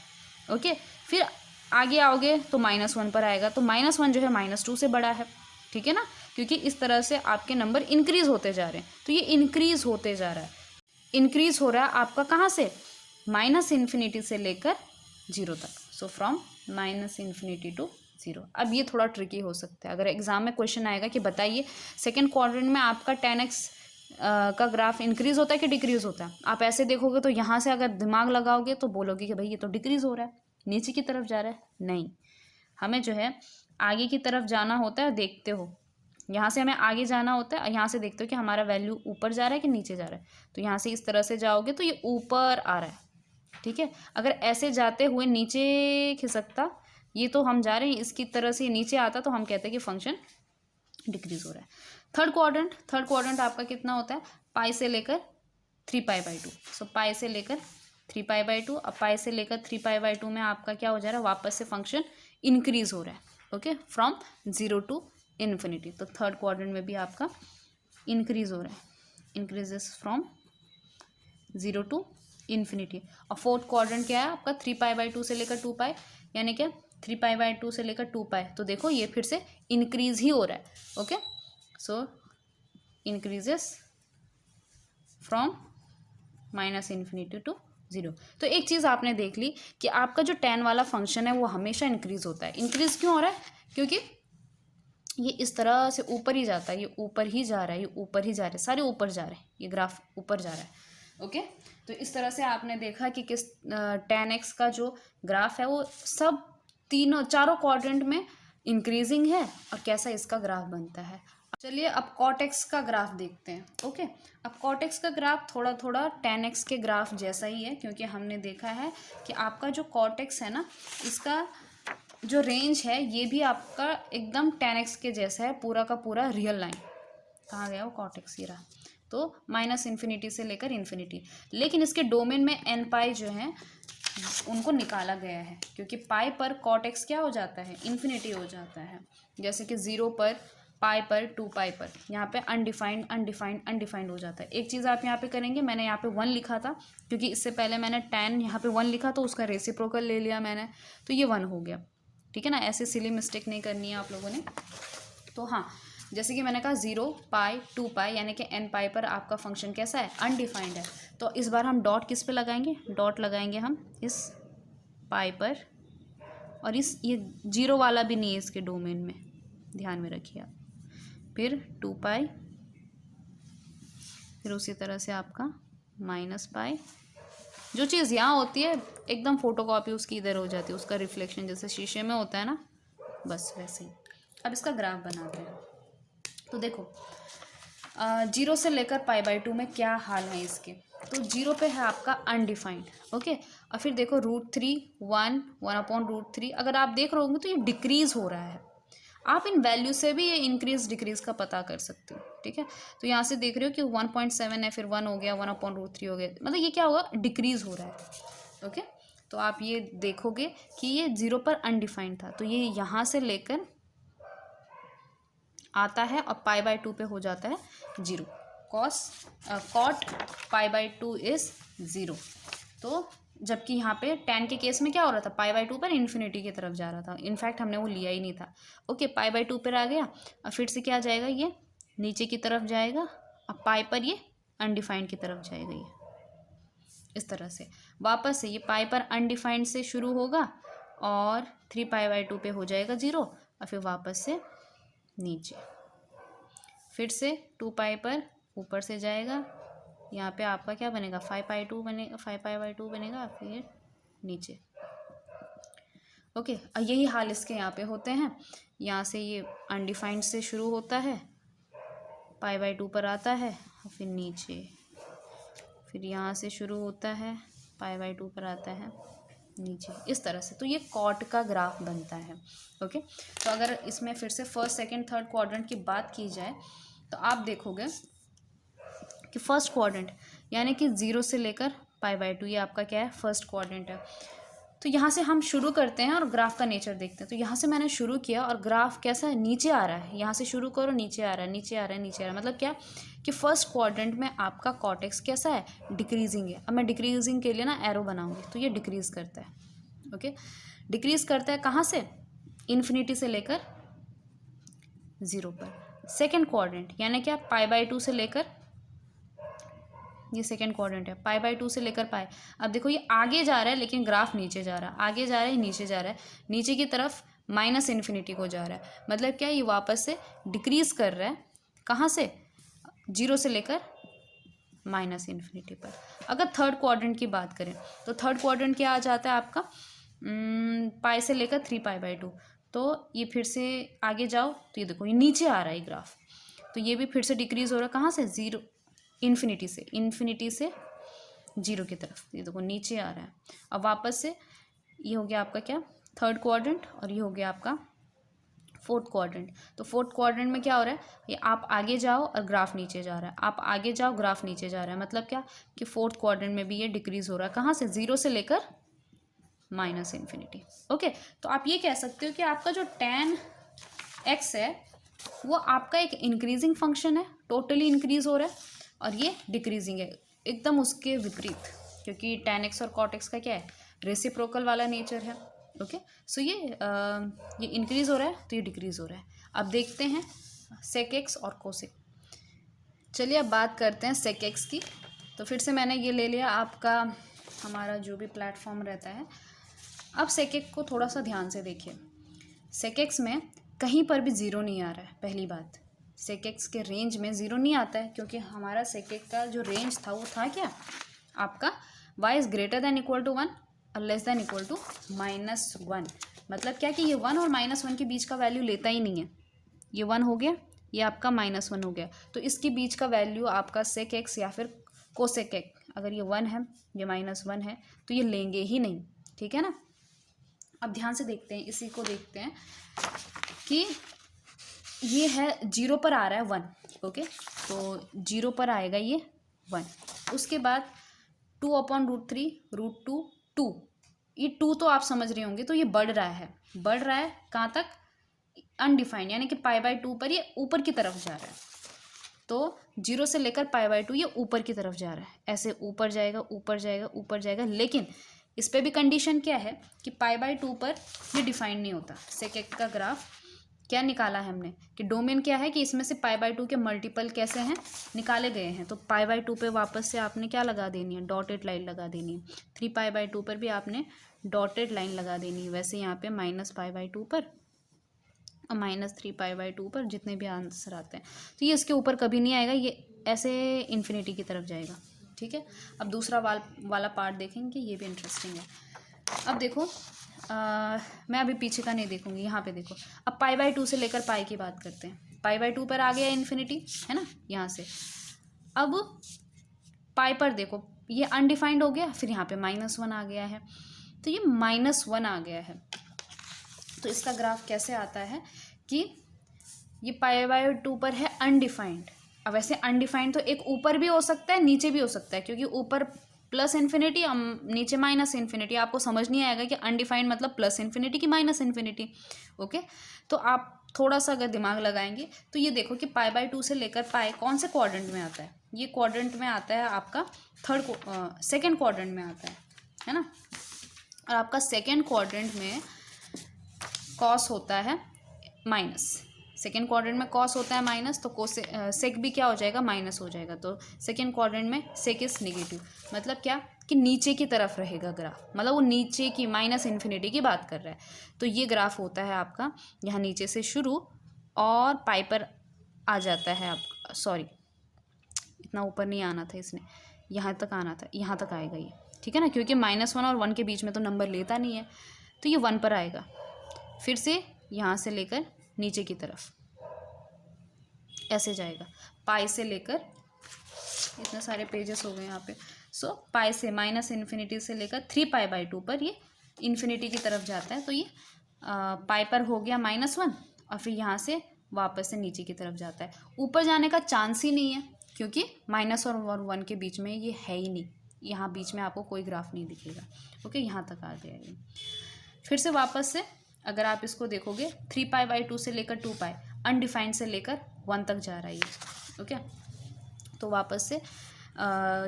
ओके, फिर आगे आओगे तो -1 पर आएगा, तो -1 जो है -2 से बड़ा है, ठीक है ना, क्योंकि इस तरह से आपके नंबर इंक्रीज होते जा रहे हैं। तो ये इंक्रीज होते जा रहा है, इंक्रीज हो रहा है आपका कहाँ से, -इन्फिनिटी से लेकर 0 तक। So from -infinity to 0। अब ये थोड़ा ट्रिकी हो सकता है, अगर एग्जाम में क्वेश्चन आएगा कि बताइए सेकेंड क्वाड्रेंट में आपका tan x का ग्राफ इंक्रीज होता है कि डिक्रीज होता है, आप ऐसे देखोगे तो यहाँ से अगर दिमाग लगाओगे तो बोलोगे कि भाई ये तो डिक्रीज हो रहा है, नीचे की तरफ जा रहा है। नहीं, हमें जो है आगे की तरफ जाना होता है। देखते हो यहाँ से हमें आगे जाना होता है, यहाँ से देखते हो कि हमारा वैल्यू ऊपर जा रहा है कि नीचे जा रहा है। तो यहाँ से इस तरह से जाओगे तो ये ऊपर आ रहा है, ठीक है। अगर ऐसे जाते हुए नीचे खिसकता ये तो हम जा रहे हैं इसकी तरह से नीचे आता तो हम कहते हैं कि फंक्शन डिक्रीज हो रहा है। थर्ड क्वाड्रेंट आपका कितना होता है, पाई से लेकर 3π/2। सो पाई से लेकर 3π/2, अब पाई से लेकर 3π/2 में आपका क्या हो जा रहा है, वापस से फंक्शन इंक्रीज हो रहा है। Okay, from 0 to infinity. तो थर्ड क्वाड्रेंट में भी आपका इंक्रीज हो रहा है, इंक्रीजेस फ्रॉम 0 to इन्फिनिटी। और फोर्थ क्वाड्रेंट क्या है आपका, 3π/2 से लेकर 2π, यानी क्या 3π/2 से लेकर 2π। तो देखो ये फिर से इंक्रीज ही हो रहा है। Okay, so increases from -∞ to 0। तो एक चीज़ आपने देख ली कि आपका जो tan वाला फंक्शन है वो हमेशा इंक्रीज होता है। इंक्रीज क्यों हो रहा है, क्योंकि ये इस तरह से ऊपर ही जाता है, ये ऊपर ही जा रहा है, ये ऊपर ही जा रहा है, सारे ऊपर जा रहे हैं, ये ग्राफ ऊपर जा रहा है। ओके, तो इस तरह से आपने देखा कि किस tan x का जो ग्राफ है वो सब चारों क्वाड्रेंट में इंक्रीजिंग है और कैसा इसका ग्राफ बनता है। चलिए अब cot x का ग्राफ देखते हैं। ओके, अब cot x का ग्राफ थोड़ा थोड़ा tan x के ग्राफ जैसा ही है, क्योंकि हमने देखा है कि आपका जो cot x है ना, इसका जो रेंज है ये भी आपका एकदम tan x के जैसा है, पूरा का पूरा रियल लाइन। कहाँ गया वो cot x, ये रहा। तो -∞ से लेकर इन्फिनिटी, लेकिन इसके डोमेन में nπ जो है उनको निकाला गया है, क्योंकि पाई पर cot x क्या हो जाता है, इन्फिनिटी हो जाता है। जैसे कि 0 पर, पाई पर, 2π पर, यहाँ पे अनडिफाइंड हो जाता है। एक चीज़ आप यहाँ पे करेंगे, मैंने यहाँ पे 1 लिखा था क्योंकि इससे पहले मैंने tan यहाँ पे 1 लिखा तो उसका रेसिप्रोकल ले लिया मैंने, तो ये 1 हो गया। ठीक है ना, ऐसे सिली मिस्टेक नहीं करनी है आप लोगों ने। तो हाँ, जैसे कि मैंने कहा 0, पाई, 2π, यानी कि nπ पर आपका फंक्शन कैसा है, अनडिफाइंड है। तो इस बार हम डॉट किस पे लगाएंगे, डॉट लगाएंगे हम इस पाई पर, और इस ये 0 वाला भी नहीं है इसके डोमेन में, ध्यान में रखिए आप। फिर 2π, फिर उसी तरह से आपका -π। जो चीज़ यहाँ होती है एकदम फोटोकॉपी उसकी इधर हो जाती है, उसका रिफ्लेक्शन जैसे शीशे में होता है ना, बस वैसे ही। अब इसका ग्राफ बनाते हैं। तो देखो 0 से लेकर π/2 में क्या हाल है इसके। तो 0 पे है आपका अनडिफाइंड। ओके, और फिर देखो √3, 1/√3, अगर आप देख रहे होंगे तो ये डिक्रीज हो रहा है। आप इन वैल्यू से भी ये इंक्रीज डिक्रीज का पता कर सकते हो। ठीक है, तो यहाँ से देख रहे हो कि 1.7 है, फिर 1 हो गया, 1/√3 हो गया, मतलब ये क्या होगा, डिक्रीज हो रहा है। ओके, तो आप ये देखोगे कि ये 0 पर अनडिफाइंड था, तो ये यहाँ से लेकर आता है और π/2 पे हो जाता है 0। cot π/2 is 0। तो जबकि यहाँ पे tan के केस में क्या हो रहा था, π/2 पर इन्फिनिटी की तरफ जा रहा था, इनफैक्ट हमने वो लिया ही नहीं था। ओके, π/2 पर आ गया, और फिर से क्या जाएगा, ये नीचे की तरफ जाएगा, और पाई पर ये अनडिफाइंड की तरफ जाएगा। ये इस तरह से वापस से ये पाई पर अनडिफाइंड से शुरू होगा और 3π/2 पे हो जाएगा 0, और फिर वापस से नीचे, फिर से 2π पर ऊपर से जाएगा, यहाँ पे आपका क्या बनेगा, 5π/2 बनेगा, 5π/2 बनेगा, फिर नीचे। ओके, और यही हाल इसके यहाँ पे होते हैं। यहाँ से ये अनडिफाइंड से शुरू होता है, π/2 पर आता है, और फिर नीचे, फिर यहाँ से शुरू होता है, π/2 पर आता है, नीचे, इस तरह से। तो ये कॉट का ग्राफ बनता है। ओके, तो अगर इसमें फिर से फर्स्ट, सेकंड, थर्ड क्वाड्रेंट की बात की जाए तो आप देखोगे कि फर्स्ट क्वाड्रेंट यानी कि 0 से लेकर π/2, ये आपका क्या है, फर्स्ट क्वाड्रेंट है। तो यहाँ से हम शुरू करते हैं और ग्राफ का नेचर देखते हैं। तो यहाँ से मैंने शुरू किया और ग्राफ कैसा है, नीचे आ रहा है। यहाँ से शुरू करो, नीचे आ रहा है, नीचे आ रहा है, नीचे आ रहा है, मतलब क्या कि फर्स्ट क्वाड्रेंट में आपका cot x कैसा है, डिक्रीजिंग है। अब मैं डिक्रीजिंग के लिए ना एरो बनाऊंगी, तो ये डिक्रीज करता है। ओके, डिक्रीज करता है कहाँ से, इन्फिनिटी से लेकर 0 पर। सेकेंड क्वाड्रेंट यानी क्या, π/2 से लेकर, ये सेकेंड क्वाड्रेंट है, π/2 से लेकर पाई। अब देखो ये आगे जा रहा है लेकिन ग्राफ नीचे जा रहा है, आगे जा रहा है, नीचे जा रहा है, नीचे की तरफ -∞ को जा रहा है। मतलब क्या, ये वापस से डिक्रीज कर रहा है, कहाँ से, 0 से लेकर -∞ पर। अगर थर्ड क्वाड्रेंट की बात करें तो थर्ड क्वाड्रेंट क्या आ जाता है आपका, पाई से लेकर 3π/2। तो ये फिर से आगे जाओ तो ये देखो ये नीचे आ रहा है ग्राफ, तो ये भी फिर से डिक्रीज हो रहा है, कहाँ से, 0, इन्फिनिटी से 0 की तरफ, ये देखो नीचे आ रहा है। अब वापस से ये हो गया आपका क्या, थर्ड क्वाड्रेंट और ये हो गया आपका फोर्थ क्वाड्रेंट। तो फोर्थ क्वाड्रेंट में क्या हो रहा है, ये आप आगे जाओ और ग्राफ नीचे जा रहा है, आप आगे जाओ ग्राफ नीचे जा रहा है, मतलब क्या कि फोर्थ क्वाड्रेंट में भी ये डिक्रीज हो रहा है। कहाँ से, जीरो से लेकर माइनस इन्फिनिटी। ओके, तो आप ये कह सकते हो कि आपका जो tan x है वो आपका एक इंक्रीजिंग फंक्शन है, टोटली इंक्रीज हो रहा है, और ये डिक्रीजिंग है, एकदम उसके विपरीत, क्योंकि tan x और cot x का क्या है, रेसिप्रोकल वाला नेचर है। ओके, सो ये इंक्रीज हो रहा है तो ये डिक्रीज हो रहा है। अब देखते हैं sec x और cosec। चलिए अब बात करते हैं sec x की। तो फिर से मैंने ये ले लिया आपका हमारा जो भी प्लेटफॉर्म रहता है। अब sec x को थोड़ा सा ध्यान से देखिए। sec x में कहीं पर भी ज़ीरो नहीं आ रहा है। पहली बात, sec x के रेंज में ज़ीरो नहीं आता है, क्योंकि हमारा sec x का जो रेंज था वो था क्या, आपका y is greater than equal to 1 और लेस दैन इक्वल टू -1। मतलब क्या कि ये 1 और -1 के बीच का वैल्यू लेता ही नहीं है। ये 1 हो गया, ये आपका -1 हो गया, तो इसके बीच का वैल्यू आपका sec x या फिर cosec x, अगर ये 1 है ये -1 है तो ये लेंगे ही नहीं। ठीक है ना। अब ध्यान से देखते हैं, इसी को देखते हैं कि ये है जीरो पर आ रहा है 1। ओके, तो जीरो पर आएगा ये 1, उसके बाद 2/√3 √2 2, ये 2 तो आप समझ रहे होंगे, तो ये बढ़ रहा है कहाँ तक, अनडिफाइंड, यानी कि π/2 पर ये ऊपर की तरफ जा रहा है। तो जीरो से लेकर π/2 ये ऊपर की तरफ जा रहा है, ऐसे ऊपर जाएगा ऊपर जाएगा ऊपर जाएगा, लेकिन इस पे भी कंडीशन क्या है कि π/2 पर ये डिफाइंड नहीं होता। sec x का ग्राफ क्या निकाला है हमने कि डोमेन क्या है कि इसमें से π/2 के मल्टीपल कैसे हैं, निकाले गए हैं। तो π/2 पे वापस से आपने क्या लगा देनी है, डॉटेड लाइन लगा देनी है। 3π/2 पर भी आपने डॉटेड लाइन लगा देनी है। वैसे यहाँ पे -π/2 पर और -3π/2 पर जितने भी आंसर आते हैं, तो ये इसके ऊपर कभी नहीं आएगा, ये ऐसे इन्फिनिटी की तरफ जाएगा। ठीक है, अब दूसरा वाला पार्ट देखेंगे, ये भी इंटरेस्टिंग है। अब देखो मैं अभी पीछे का नहीं देखूंगी, यहाँ पे देखो। अब π/2 से लेकर पाई की बात करते हैं। π/2 पर आ गया इन्फिनिटी, है ना, यहाँ से। अब पाई पर देखो, ये अनडिफाइंड हो गया, फिर यहाँ पे -1 आ गया है, तो ये -1 आ गया है। तो इसका ग्राफ कैसे आता है कि ये π/2 पर है अनडिफाइंड। अब वैसे अनडिफाइंड तो एक ऊपर भी हो सकता है नीचे भी हो सकता है, क्योंकि ऊपर प्लस इन्फिनिटी नीचे माइनस इन्फिनिटी, आपको समझ नहीं आएगा कि अनडिफाइंड मतलब प्लस इन्फिनिटी कि माइनस इन्फिनिटी। ओके, तो आप थोड़ा सा अगर दिमाग लगाएंगे तो ये देखो कि π/2 से लेकर पाई कौन से क्वाड्रेंट में आता है, ये क्वाड्रेंट में आता है आपका सेकेंड क्वाड्रेंट में आता है ना। और आपका सेकेंड क्वाड्रेंट में कॉस होता है माइनस, सेकेंड क्वाड्रेंट में कॉस होता है माइनस, तो सेक भी क्या हो जाएगा, माइनस हो जाएगा। तो सेकेंड क्वाड्रेंट में सेक इज नेगेटिव, मतलब क्या कि नीचे की तरफ रहेगा ग्राफ, मतलब वो नीचे की माइनस इन्फिनिटी की बात कर रहा है। तो ये ग्राफ होता है आपका यहाँ नीचे से शुरू और पाई पर आ जाता है आपका, सॉरी इतना ऊपर नहीं आना था, इसने यहाँ तक आना था, यहाँ तक आएगा ये। ठीक है ना, क्योंकि -1 और 1 के बीच में तो नंबर लेता नहीं है, तो ये 1 पर आएगा, फिर से यहाँ से लेकर नीचे की तरफ ऐसे जाएगा, पाई से लेकर, इतने सारे पेजेस हो गए यहाँ पे। सो पाई से -इन्फिनिटी से लेकर 3π/2 पर ये इन्फिनिटी की तरफ जाता है, तो ये पाई पर हो गया -1 और फिर यहाँ से वापस से नीचे की तरफ जाता है। ऊपर जाने का चांस ही नहीं है, क्योंकि माइनस और 1 के बीच में ये है ही नहीं, यहाँ बीच में आपको कोई ग्राफ नहीं दिखेगा। ओके, यहाँ तक आ गया ये। फिर से वापस से अगर आप इसको देखोगे 3π/2 से लेकर 2π, अनडिफाइंड से लेकर 1 तक जा रहा है ये। ओके, तो वापस से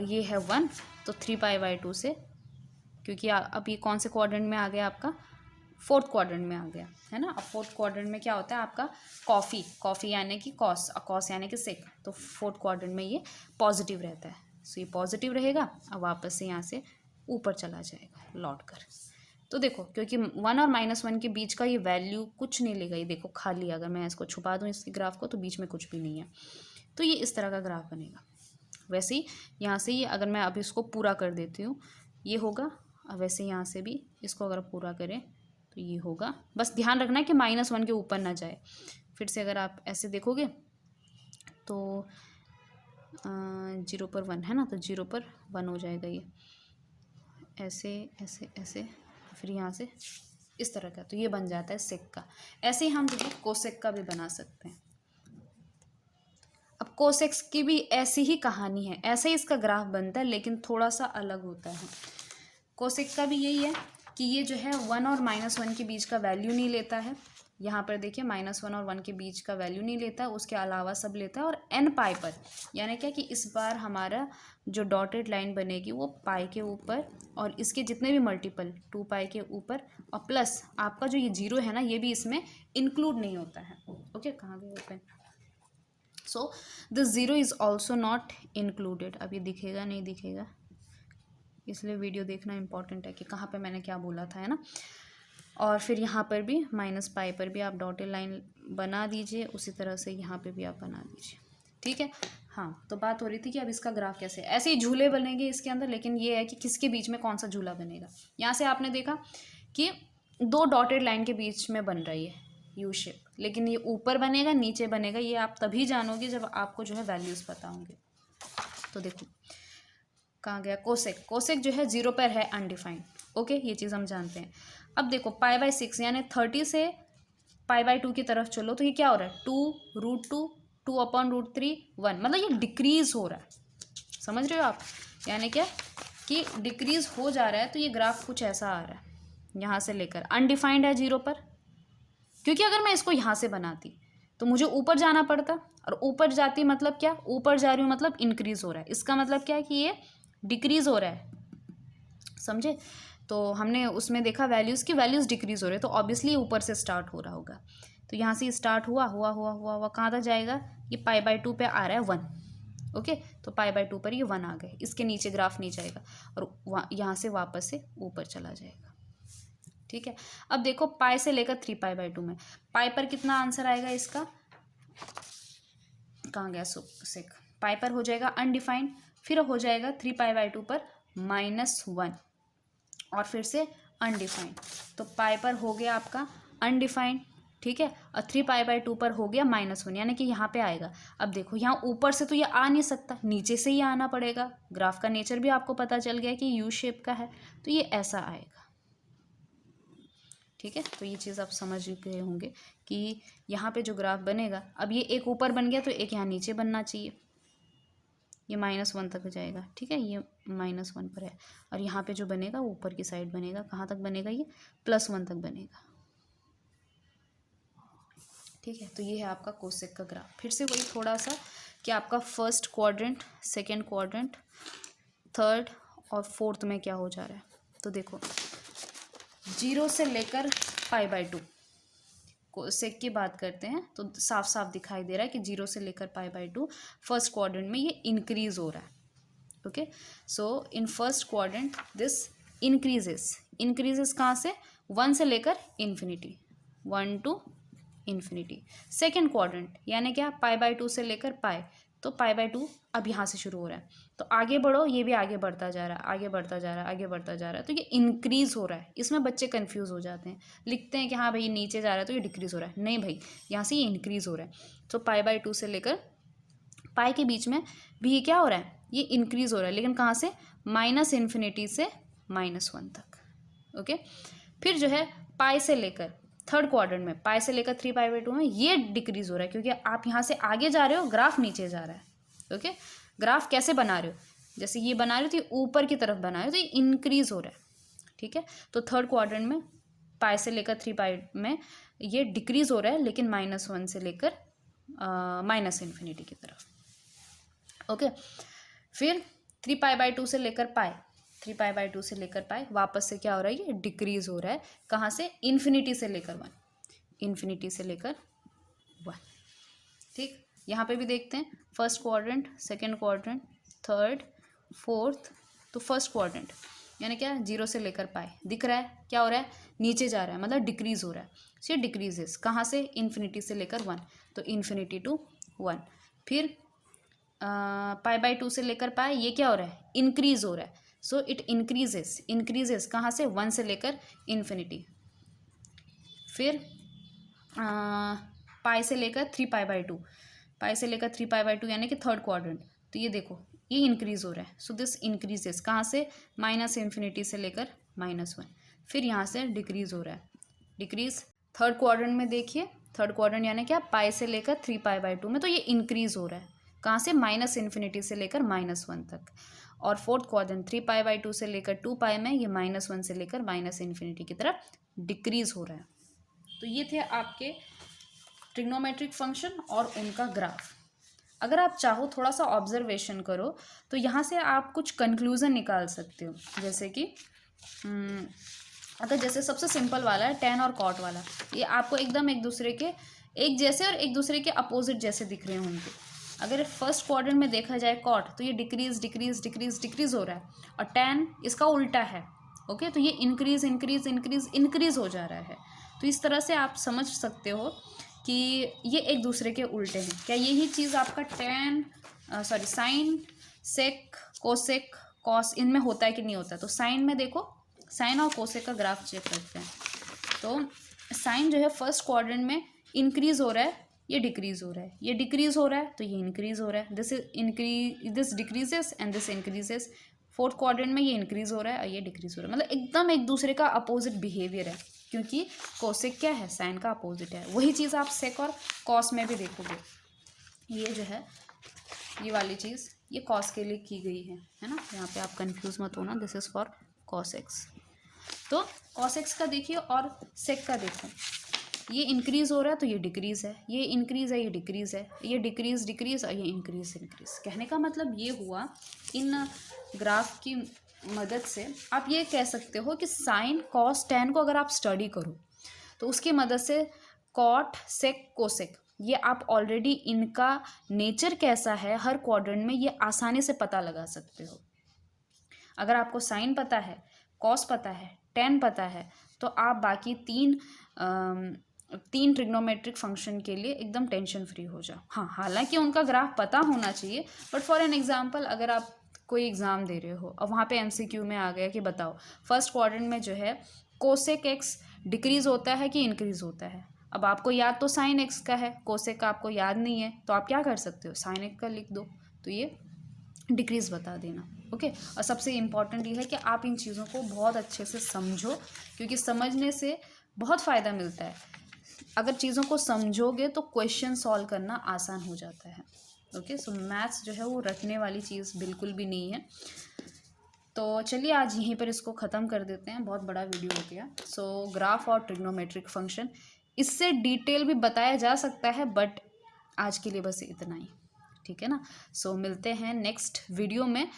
ये है 1, तो 3π/2 से, क्योंकि अब ये कौन से क्वाड्रेंट में आ गया, आपका फोर्थ क्वाड्रेंट में आ गया, है ना। अब फोर्थ क्वाड्रेंट में क्या होता है आपका, कॉफ़ी यानी कि कॉस यानी कि सेक, तो फोर्थ क्वाड्रेंट में ये पॉजिटिव रहता है। सो ये पॉजिटिव रहेगा, अब वापस से यहाँ से ऊपर चला जाएगा लौट कर। तो देखो, क्योंकि 1 और -1 के बीच का ये वैल्यू कुछ नहीं लेगा, ये देखो खाली, अगर मैं इसको छुपा दूँ इसके ग्राफ को तो बीच में कुछ भी नहीं है, तो ये इस तरह का ग्राफ बनेगा। वैसे ही यहाँ से ये अगर मैं अब इसको पूरा कर देती हूँ ये होगा, और वैसे यहाँ से भी इसको अगर पूरा करें तो ये होगा। बस ध्यान रखना है कि -1 के ऊपर ना जाए। फिर से अगर आप ऐसे देखोगे तो 0 पर 1 है ना, तो 0 पर 1 हो जाएगा ये, ऐसे ऐसे ऐसे, फिर यहाँ से इस तरह का, तो ये बन जाता है सेक का। ऐसे ही हम जो है कोसेक का भी बना सकते हैं। अब कोसेक्स की भी ऐसी ही कहानी है, ऐसे ही इसका ग्राफ बनता है लेकिन थोड़ा सा अलग होता है। कोसेक का भी यही है कि ये जो है 1 और -1 के बीच का वैल्यू नहीं लेता है। यहाँ पर देखिए -1 और 1 के बीच का वैल्यू नहीं लेता है, उसके अलावा सब लेता है। और n पाई पर, यानी क्या कि इस बार हमारा जो डॉटेड लाइन बनेगी वो पाई के ऊपर और इसके जितने भी मल्टीपल 2 पाई के ऊपर, और प्लस आपका जो ये 0 है ना, ये भी इसमें इंक्लूड नहीं होता है। ओके, कहाँ गए open. So this 0 is also not included. अब ये दिखेगा नहीं दिखेगा, इसलिए वीडियो देखना इंपॉर्टेंट है कि कहाँ पे मैंने क्या बोला था, है ना। और फिर यहाँ पर भी -पाई पर भी आप डॉटेड लाइन बना दीजिए, उसी तरह से यहाँ पे भी आप बना दीजिए, ठीक है। हाँ, तो बात हो रही थी कि अब इसका ग्राफ कैसे, ऐसे ही झूले बनेंगे इसके अंदर, लेकिन ये है कि किसके बीच में कौन सा झूला बनेगा। यहाँ से आपने देखा कि 2 डॉटेड लाइन के बीच में बन रही है यू शेप, लेकिन ये ऊपर बनेगा नीचे बनेगा, ये आप तभी जानोगे जब आपको जो है वैल्यूज़ पता होंगे। तो देखो कहाँ गया कोसेक। कोसेक जो है 0 पर है अनडिफाइंड। ओके, ये चीज़ हम जानते हैं। अब देखो π/6 यानी 30 से π/2 की तरफ चलो, तो ये क्या हो रहा है 2√2 2/√3 1, मतलब ये डिक्रीज हो रहा है। समझ रहे हो आप, यानी क्या कि डिक्रीज हो जा रहा है। तो ये ग्राफ कुछ ऐसा आ रहा है, यहाँ से लेकर अनडिफाइंड है 0 पर, क्योंकि अगर मैं इसको यहाँ से बनाती तो मुझे ऊपर जाना पड़ता, और ऊपर जाती मतलब क्या, ऊपर जा रही हूँ मतलब इंक्रीज हो रहा है। इसका मतलब क्या है कि ये डिक्रीज हो रहा है, समझे। तो हमने उसमें देखा वैल्यूज़ की वैल्यूज़ डिक्रीज हो रहे हैं, तो ऑब्वियसली ऊपर से स्टार्ट हो रहा होगा। तो यहाँ से स्टार्ट हुआ हुआ हुआ हुआ हुआ कहाँ तक जाएगा, ये π/2 पे आ रहा है 1। ओके, तो π/2 पर ये 1 आ गए, इसके नीचे ग्राफ नहीं जाएगा और यहाँ से वापस से ऊपर चला जाएगा, ठीक है। अब देखो पाई से लेकर 3π/2 में, पाई पर कितना आंसर आएगा इसका, कहाँ गया सेक। पाई पर हो जाएगा अनडिफाइंड, फिर हो जाएगा 3π/2 पर -1 और फिर से अनडिफाइंड। तो पाई पर हो गया आपका अनडिफाइंड, ठीक है, और 3π/2 पर हो गया -1, यानी कि यहाँ पे आएगा। अब देखो यहाँ ऊपर से तो ये आ नहीं सकता, नीचे से ही आना पड़ेगा। ग्राफ का नेचर भी आपको पता चल गया कि यू शेप का है, तो ये ऐसा आएगा, ठीक है। तो ये चीज़ आप समझ गए होंगे कि यहाँ पे जो ग्राफ बनेगा, अब ये एक ऊपर बन गया तो एक यहाँ नीचे बनना चाहिए, ये -1 तक जाएगा, ठीक है, ये -1 पर है। और यहाँ पे जो बनेगा ऊपर की साइड बनेगा, कहाँ तक बनेगा, ये +1 तक बनेगा, ठीक है। तो ये है आपका कोसेक का ग्राफ। फिर से वही थोड़ा सा कि आपका first quadrant, second quadrant, third और फोर्थ में क्या हो जा रहा है। तो देखो 0 से लेकर π/2 कोसेक की बात करते हैं तो साफ साफ दिखाई दे रहा है कि 0 से लेकर π/2 फर्स्ट क्वाड्रेंट में ये इंक्रीज हो रहा है। Okay, so in first quadrant this increases कहाँ से, 1 से लेकर infinity, 1 to infinity. Second quadrant यानी क्या, π/2 से लेकर पाई, तो π/2 अब यहाँ से शुरू हो रहा है, तो आगे बढ़ो, ये भी आगे बढ़ता जा रहा है, आगे बढ़ता जा रहा है, आगे बढ़ता जा रहा है, तो ये इंक्रीज हो रहा है। इसमें बच्चे कंफ्यूज हो जाते हैं, लिखते हैं कि हाँ भाई नीचे जा रहा है तो ये डिक्रीज हो रहा है। नहीं भाई, यहाँ से ये इंक्रीज हो रहा है। तो π/2 से लेकर पाई के बीच में भी ये क्या हो रहा है, ये इंक्रीज हो रहा है, लेकिन कहाँ से, -∞ से -1 तक। ओके, फिर जो है पाई से लेकर थर्ड क्वाड्रेंट में, पाई से लेकर 3π/2 में ये डिक्रीज हो रहा है, क्योंकि आप यहाँ से आगे जा रहे हो, ग्राफ नीचे जा रहा है। ओके, ग्राफ कैसे बना रहे हो, जैसे ये बना रहे हो तो ऊपर की तरफ बना रहे हो, तो ये इंक्रीज हो रहा है, ठीक है। तो थर्ड क्वाड्रेंट में पाई से लेकर 3π में ये डिक्रीज हो रहा है, लेकिन -1 से लेकर -∞ की तरफ। ओके, फिर 3π/2 से लेकर पाई, 3π/2 से लेकर पाई वापस से क्या हो रहा है, ये डिक्रीज हो रहा है। कहाँ से, इन्फिनिटी से लेकर 1, इन्फिनिटी से लेकर 1, ठीक। यहाँ पे भी देखते हैं first quadrant, second quadrant, third, fourth. तो फर्स्ट क्वाड्रेंट यानी क्या, 0 से लेकर पाई, दिख रहा है क्या हो रहा है, नीचे जा रहा है, मतलब डिक्रीज हो रहा है। सो ये डिक्रीजेस कहाँ से, इन्फिनिटी से लेकर 1, तो इन्फिनिटी टू 1। फिर π/2 से लेकर पाई, ये क्या हो रहा है, इंक्रीज हो रहा है। सो इट इंक्रीजेस कहाँ से, 1 से लेकर इन्फिनिटी। फिर पाई से लेकर 3π/2, पाई से लेकर 3π/2 यानी कि थर्ड क्वाड्रेंट, तो ये देखो ये इंक्रीज हो रहा है। सो दिस इंक्रीजेस कहाँ से, -∞ से लेकर -1। फिर यहाँ से डिक्रीज हो रहा है, डिक्रीज। थर्ड क्वाड्रेंट में देखिए, थर्ड क्वाड्रेंट यानी क्या, पाई से लेकर 3π/2 में, तो ये इंक्रीज हो रहा है। कहाँ से, -∞ से लेकर -1 तक। और फोर्थ क्वाड्रेंट 3π/2 से लेकर 2π में, ये -1 से लेकर -∞ की तरफ डिक्रीज हो रहा है। तो ये थे आपके ट्रिग्नोमेट्रिक फंक्शन और उनका ग्राफ। अगर आप चाहो थोड़ा सा ऑब्जर्वेशन करो तो यहाँ से आप कुछ कंक्लूजन निकाल सकते हो। जैसे कि अगर जैसे सबसे सिंपल वाला है tan और cot वाला, ये आपको एकदम एक दूसरे के एक जैसे और एक दूसरे के अपोजिट जैसे दिख रहे होंगे। अगर फर्स्ट क्वाड्रेंट में देखा जाए cot, तो ये डिक्रीज डिक्रीज डिक्रीज डिक्रीज हो रहा है, और tan इसका उल्टा है। ओके, तो ये इंक्रीज इंक्रीज इंक्रीज इंक्रीज हो जा रहा है। तो इस तरह से आप समझ सकते हो कि ये एक दूसरे के उल्टे हैं। क्या यही चीज़ आपका साइन, सेक, कोसेक, कॉस इनमें होता है कि नहीं होता है? तो साइन में देखो, साइन और कोसेक का ग्राफ चेक करते हैं। तो साइन जो है फर्स्ट क्वाड्रेंट में इंक्रीज हो रहा है, ये डिक्रीज हो रहा है, ये डिक्रीज हो रहा है, तो ये इंक्रीज हो रहा है। This decreases and this increases. Fourth quadrant में ये इंक्रीज हो रहा है और ये डिक्रीज हो रहा है। मतलब एकदम एक दूसरे का अपोजिट बिहेवियर है, क्योंकि कोसेक क्या है, साइन का अपोजिट है। वही चीज़ आप सेक और कॉस में भी देखोगे। ये जो है, ये वाली चीज़ ये कॉस के लिए की गई है ना। यहाँ पे आप कंफ्यूज मत होना, this is for cos x. तो कॉस एक्स का देखिए और सेक का देखो, ये इंक्रीज़ हो रहा है तो ये डिक्रीज़ है, ये इंक्रीज़ है, ये डिक्रीज़ है, ये डिक्रीज़ डिक्रीज़ और ये इंक्रीज़ इंक्रीज़। कहने का मतलब ये हुआ, इन ग्राफ की मदद से आप ये कह सकते हो कि साइन, कॉस, टैन को अगर आप स्टडी करो तो उसकी मदद से कॉट, सेक, कोसेक ये आप ऑलरेडी इनका नेचर कैसा है हर क्वाड्रेंट में ये आसानी से पता लगा सकते हो। अगर आपको साइन पता है, कॉस पता है, टैन पता है, तो आप बाकी तीन ट्रिग्नोमेट्रिक फंक्शन के लिए एकदम टेंशन फ्री हो जाओ। हाँ, हालांकि उनका ग्राफ पता होना चाहिए, बट फॉर एन एग्जांपल अगर आप कोई एग्ज़ाम दे रहे हो और वहाँ पे MCQ में आ गया कि बताओ फर्स्ट क्वाड्रेंट में जो है कोसेक एक्स डिक्रीज़ होता है कि इंक्रीज़ होता है। अब आपको याद तो साइन एक्स का है, कोसेक का आपको याद नहीं है, तो आप क्या कर सकते हो, साइन एक्स का लिख दो, तो ये डिक्रीज़ बता देना। ओके, और सबसे इम्पॉर्टेंट ये है कि आप इन चीज़ों को बहुत अच्छे से समझो, क्योंकि समझने से बहुत फ़ायदा मिलता है। अगर चीज़ों को समझोगे तो क्वेश्चन सॉल्व करना आसान हो जाता है। ओके, सो मैथ्स जो है वो रटने वाली चीज़ बिल्कुल भी नहीं है। तो चलिए आज यहीं पर इसको ख़त्म कर देते हैं, बहुत बड़ा वीडियो हो गया। सो ग्राफ और ट्रिग्नोमेट्रिक फंक्शन, इससे डिटेल भी बताया जा सकता है, बट आज के लिए बस इतना ही, ठीक है ना। सो मिलते हैं नेक्स्ट वीडियो में।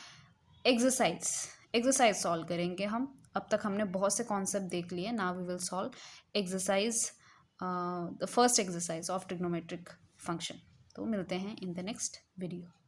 एक्सरसाइज सॉल्व करेंगे हम। अब तक हमने बहुत से कॉन्सेप्ट देख लिए, now we will solve exercise, the first exercise of trigonometric function. तो मिलते हैं इन द नेक्स्ट वीडियो।